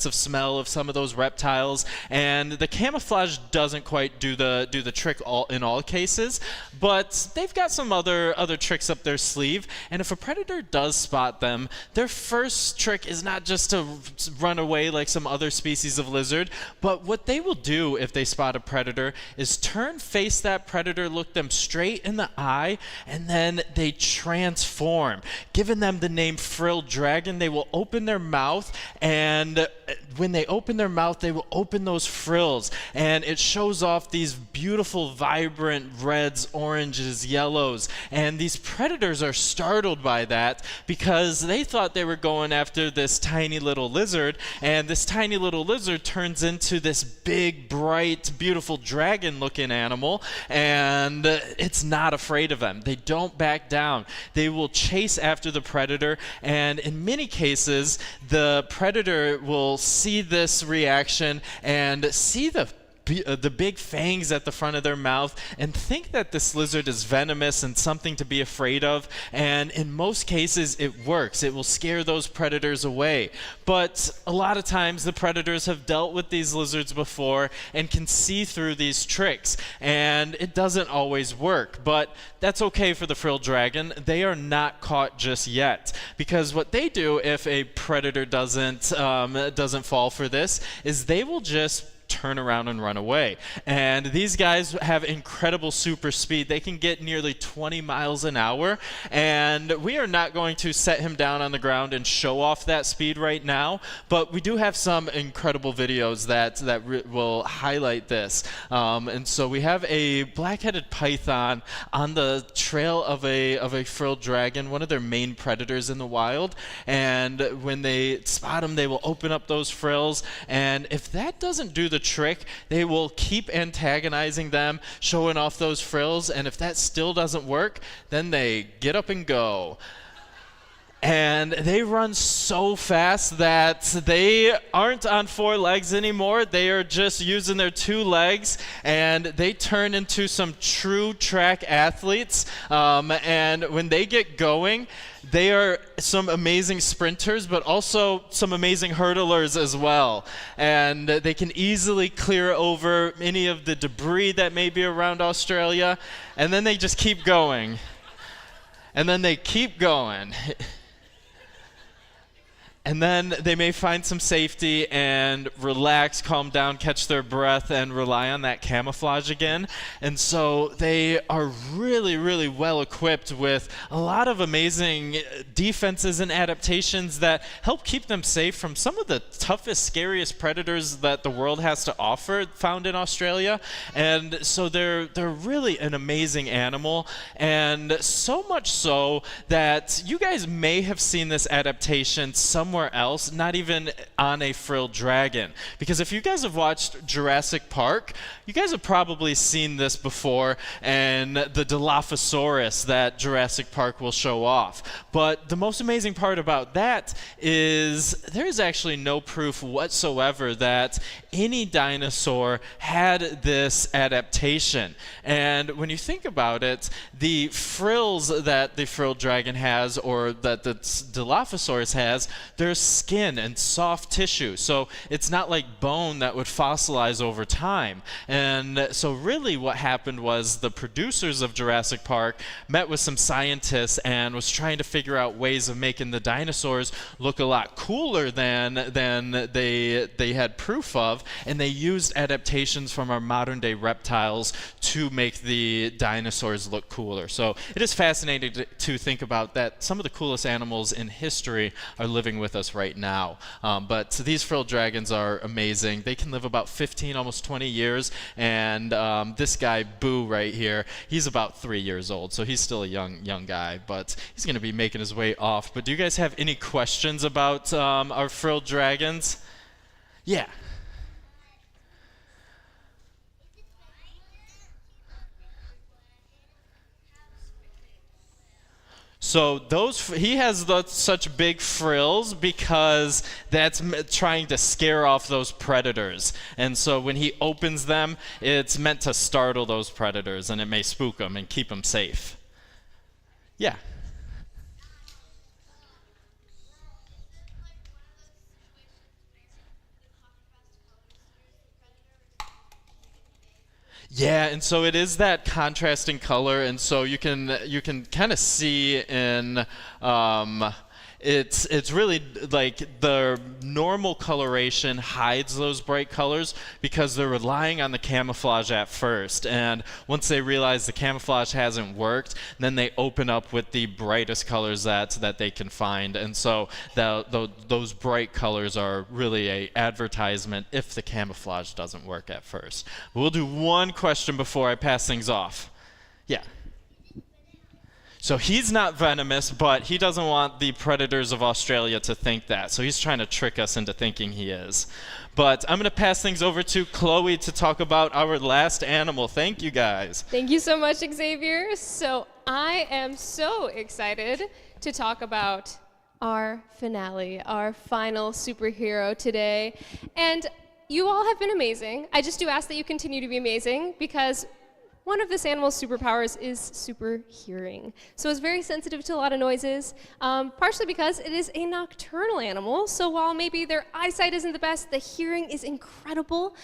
of smell of some of those reptiles. And the camouflage doesn't quite do the trick in all cases, but they've got some other tricks up their sleeve. And if a predator does spot them, their first trick is not just to run away like some other species of lizard, but what they will do if they spot a predator is face that predator, look them straight in the eye, and then they transform. Giving them the name frilled dragon, they will open their mouth, and when they open their mouth, they will open those frills, and it shows off these beautiful, vibrant reds, oranges, yellows. And these predators are startled by that because they thought they were going after this tiny little lizard, and this tiny little lizard turns into this big, bright, beautiful dragon-looking animal, and it's not afraid of them. They don't back down. They will chase after the predator, and in many cases, the predator will see this reaction and see the big fangs at the front of their mouth and think that this lizard is venomous and something to be afraid of. And in most cases, it works. It will scare those predators away. But a lot of times, the predators have dealt with these lizards before and can see through these tricks. And it doesn't always work. But that's okay for the frilled dragon. They are not caught just yet. Because what they do if a predator doesn't fall for this is they will just turn around and run away. And these guys have incredible super speed. They can get nearly 20 miles an hour, and we are not going to set him down on the ground and show off that speed right now, but we do have some incredible videos that will highlight this. And so we have a black-headed python on the trail of a frilled dragon, one of their main predators in the wild, and when they spot him, they will open up those frills, and if that doesn't do the trick, they will keep antagonizing them, showing off those frills, and if that still doesn't work, then they get up and go. And they run so fast that they aren't on 4 legs anymore. They are just using their 2 legs, and they turn into some true track athletes. And when they get going, they are some amazing sprinters, but also some amazing hurdlers as well. And they can easily clear over any of the debris that may be around Australia, and then they just keep going. And then they keep going. And then they may find some safety and relax, calm down, catch their breath, and rely on that camouflage again. And so they are really, really well equipped with a lot of amazing defenses and adaptations that help keep them safe from some of the toughest, scariest predators that the world has to offer, found in Australia. And so they're really an amazing animal, and so much so that you guys may have seen this adaptation somewhere else, not even on a frilled dragon. Because if you guys have watched Jurassic Park, you guys have probably seen this before, and the Dilophosaurus that Jurassic Park will show off. But the most amazing part about that is there's actually no proof whatsoever that any dinosaur had this adaptation. And when you think about it, the frills that the frilled dragon has, or that the Dilophosaurus has, there's skin and soft tissue. So it's not like bone that would fossilize over time. And so really what happened was the producers of Jurassic Park met with some scientists and was trying to figure out ways of making the dinosaurs look a lot cooler than they had proof of, and they used adaptations from our modern day reptiles to make the dinosaurs look cooler. So it is fascinating to think about that some of the coolest animals in history are living with us right now. But these frilled dragons are amazing. They can live about 15, almost 20 years, and this guy, Boo, right here, he's about 3 years old, so he's still a young guy, but he's going to be making his way off. But do you guys have any questions about our frilled dragons? Yeah. So he has such big frills because that's trying to scare off those predators. And so when he opens them, it's meant to startle those predators, and it may spook them and keep them safe. Yeah. Yeah, and so it is that contrasting color, and so you can kind of see in it's really like the normal coloration hides those bright colors because they're relying on the camouflage at first, and once they realize the camouflage hasn't worked, then they open up with the brightest colors that they can find. And so those bright colors are really a advertisement if the camouflage doesn't work at first. We'll do one question before I pass things off. Yeah. So he's not venomous, but he doesn't want the predators of Australia to think that. So he's trying to trick us into thinking he is. But I'm going to pass things over to Chloe to talk about our last animal. Thank you, guys. Thank you so much, Xavier. So I am so excited to talk about our finale, our final superhero today. And you all have been amazing. I just do ask that you continue to be amazing, because one of this animal's superpowers is super hearing. So it's very sensitive to a lot of noises, partially because it is a nocturnal animal. So while maybe their eyesight isn't the best, the hearing is incredible.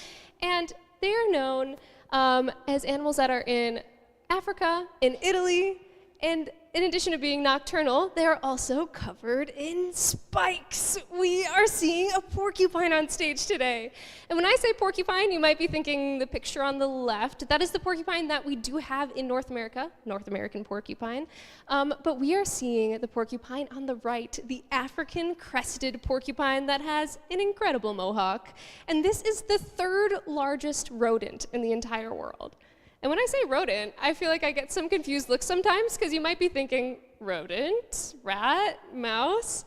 And they are known as animals that are in Africa, in Italy, And in addition to being nocturnal, they are also covered in spikes. We are seeing a porcupine on stage today. And when I say porcupine, you might be thinking the picture on the left. That is the porcupine that we do have in North America, North American porcupine. But we are seeing the porcupine on the right, the African crested porcupine that has an incredible mohawk. And this is the third largest rodent in the entire world. And when I say rodent, I feel like I get some confused looks sometimes, because you might be thinking, rodent, rat, mouse?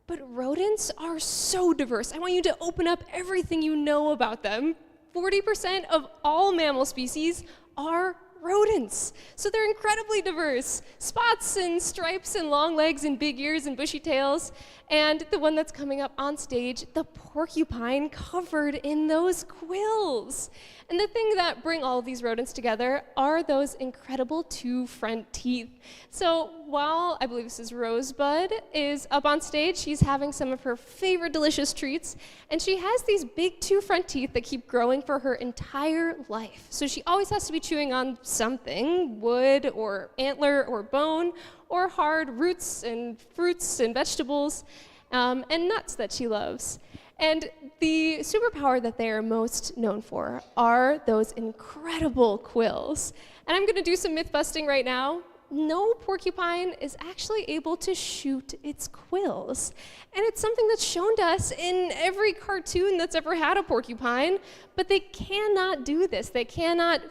But rodents are so diverse. I want you to open up everything you know about them. 40% of all mammal species are rodents. So they're incredibly diverse. Spots and stripes and long legs and big ears and bushy tails. And the one that's coming up on stage, the porcupine covered in those quills. And the thing that bring all of these rodents together are those incredible two front teeth. So while I believe this is Rosebud is up on stage, she's having some of her favorite delicious treats, and she has these big two front teeth that keep growing for her entire life. So she always has to be chewing on something, wood or antler or bone, or hard roots and fruits and vegetables, and nuts that she loves. And the superpower that they are most known for are those incredible quills. And I'm gonna do some myth busting right now. No porcupine is actually able to shoot its quills. And it's something that's shown to us in every cartoon that's ever had a porcupine, but they cannot do this. They cannot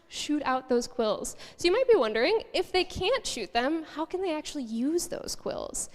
shoot out those quills. So you might be wondering, if they can't shoot them, how can they actually use those quills?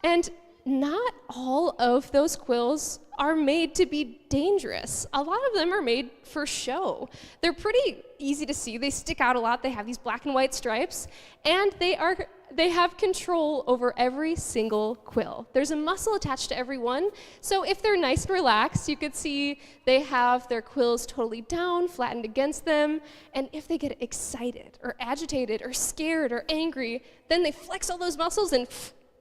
And not all of those quills are made to be dangerous. A lot of them are made for show. They're pretty easy to see. They stick out a lot. They have these black and white stripes, and they have control over every single quill. There's a muscle attached to every one, so if they're nice and relaxed, you could see they have their quills totally down, flattened against them, and if they get excited or agitated or scared or angry, then they flex all those muscles and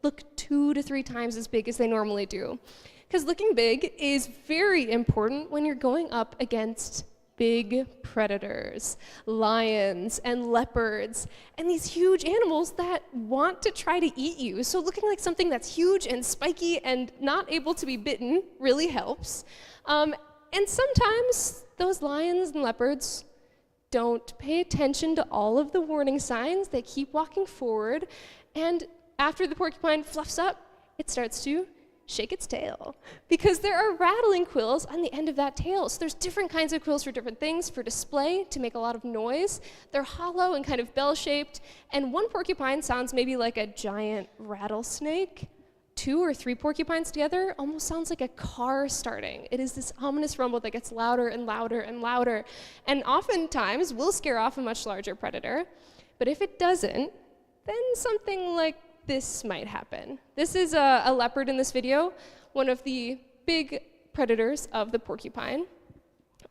look 2 to 3 times as big as they normally do. Because looking big is very important when you're going up against big predators, lions and leopards, and these huge animals that want to try to eat you. So looking like something that's huge and spiky and not able to be bitten really helps. And sometimes those lions and leopards don't pay attention to all of the warning signs. They keep walking forward, and after the porcupine fluffs up, it starts to shake its tail, because there are rattling quills on the end of that tail. So there's different kinds of quills for different things, for display, to make a lot of noise. They're hollow and kind of bell-shaped, and one porcupine sounds maybe like a giant rattlesnake. 2 or 3 porcupines together almost sounds like a car starting. It is this ominous rumble that gets louder and louder and louder, and oftentimes will scare off a much larger predator. But if it doesn't, then something like this might happen. This is a leopard in this video, one of the big predators of the porcupine.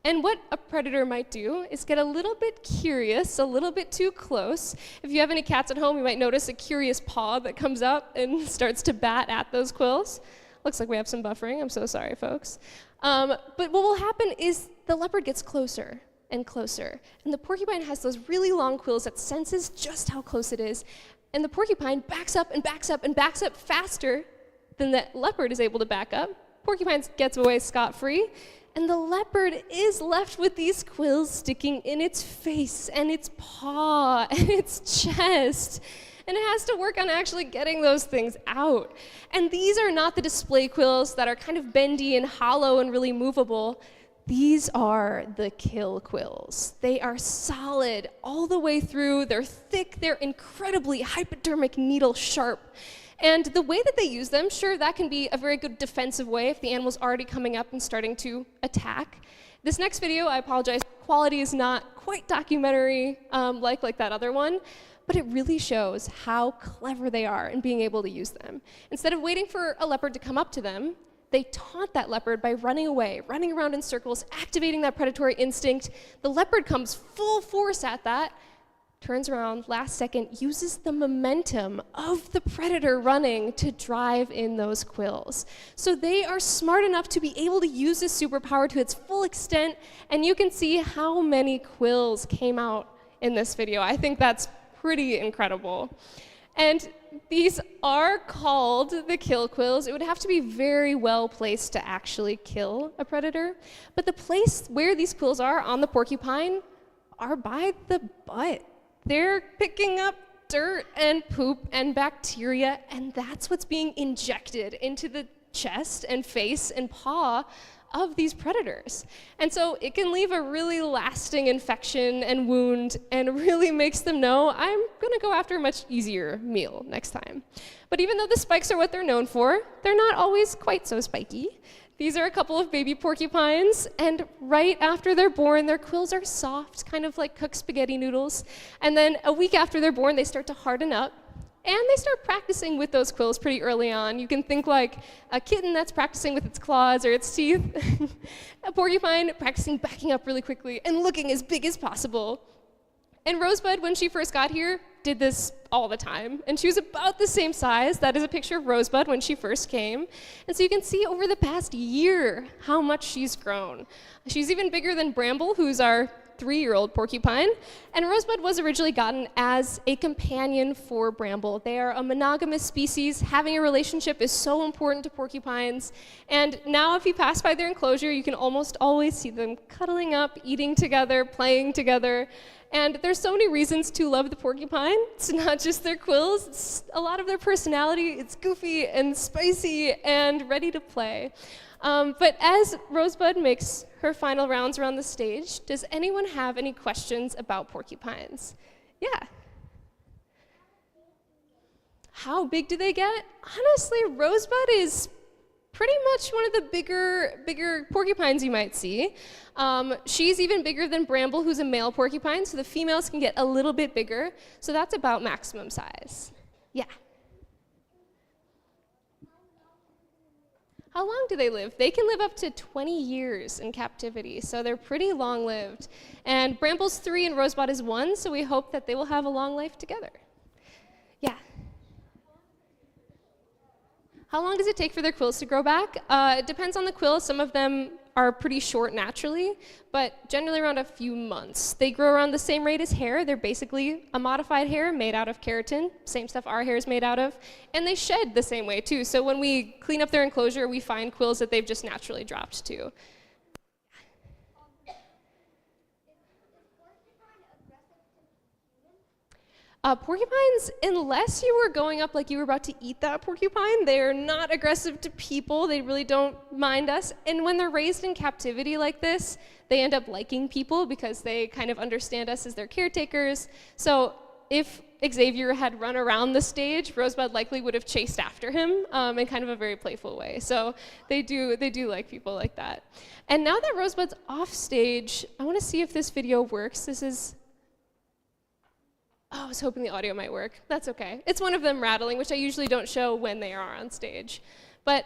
And what a predator might do is get a little bit curious, a little bit too close. If you have any cats at home, you might notice a curious paw that comes up and starts to bat at those quills. Looks like we have some buffering. I'm so sorry, folks. But what will happen is the leopard gets closer and closer. And the porcupine has those really long quills that senses just how close it is. And the porcupine backs up and backs up and backs up faster than the leopard is able to back up. Porcupine gets away scot-free, and the leopard is left with these quills sticking in its face and its paw and its chest. And it has to work on actually getting those things out. And these are not the display quills that are kind of bendy and hollow and really movable. These are the kill quills. They are solid all the way through. They're thick. They're incredibly hypodermic needle sharp. And the way that they use them, sure, that can be a very good defensive way if the animal's already coming up and starting to attack. This next video, I apologize, quality is not quite documentary like that other one, but it really shows how clever they are in being able to use them. Instead of waiting for a leopard to come up to them, they taunt that leopard by running away, running around in circles, activating that predatory instinct. The leopard comes full force at that, turns around, last second, uses the momentum of the predator running to drive in those quills. So they are smart enough to be able to use this superpower to its full extent, and you can see how many quills came out in this video. I think that's pretty incredible. And these are called the kill quills. It would have to be very well placed to actually kill a predator. But the place where these quills are on the porcupine are by the butt. They're picking up dirt and poop and bacteria, and that's what's being injected into the chest and face and paw of these predators. And so it can leave a really lasting infection and wound and really makes them know, I'm gonna go after a much easier meal next time. But even though the spikes are what they're known for, they're not always quite so spiky. These are a couple of baby porcupines, and right after they're born, their quills are soft, kind of like cooked spaghetti noodles. And then a week after they're born, they start to harden up. And they start practicing with those quills pretty early on. You can think like a kitten that's practicing with its claws or its teeth. A porcupine practicing backing up really quickly and looking as big as possible. And Rosebud, when she first got here, did this all the time. And she was about the same size. That is a picture of Rosebud when she first came. And so you can see over the past year how much she's grown. She's even bigger than Bramble, who's our 3-year-old porcupine, and Rosebud was originally gotten as a companion for Bramble. They are a monogamous species. Having a relationship is so important to porcupines, and now if you pass by their enclosure, you can almost always see them cuddling up, eating together, playing together, and there's so many reasons to love the porcupine. It's not just their quills, it's a lot of their personality. It's goofy and spicy and ready to play. But as Rosebud makes her final rounds around the stage, does anyone have any questions about porcupines? Yeah. How big do they get? Honestly, Rosebud is pretty much one of the bigger porcupines you might see. She's even bigger than Bramble, who's a male porcupine, so the females can get a little bit bigger. So that's about maximum size. Yeah. How long do they live? They can live up to 20 years in captivity, so they're pretty long-lived. And Bramble's 3 and Rosebud is 1, so we hope that they will have a long life together. Yeah. How long does it take for their quills to grow back? It depends on the quill. Some of them are pretty short naturally, but generally around a few months. They grow around the same rate as hair. They're basically a modified hair made out of keratin, same stuff our hair is made out of, and they shed the same way too. So when we clean up their enclosure, we find quills that they've just naturally dropped too. Porcupines, unless you were going up like you were about to eat that porcupine, they're not aggressive to people. They really don't mind us. And when they're raised in captivity like this, they end up liking people because they kind of understand us as their caretakers. So if Xavier had run around the stage, Rosebud likely would have chased after him in kind of a very playful way. So they do like people like that. And now that Rosebud's off stage, I want to see if this video works. This is... Oh, I was hoping the audio might work. That's okay. It's one of them rattling, which I usually don't show when they are on stage. But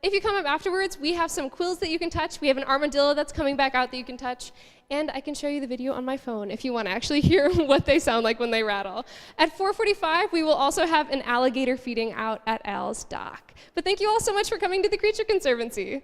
if you come up afterwards, we have some quills that you can touch. We have an armadillo that's coming back out that you can touch. And I can show you the video on my phone if you want to actually hear what they sound like when they rattle. At 4:45, we will also have an alligator feeding out at Al's dock. But thank you all so much for coming to the Creature Conservancy.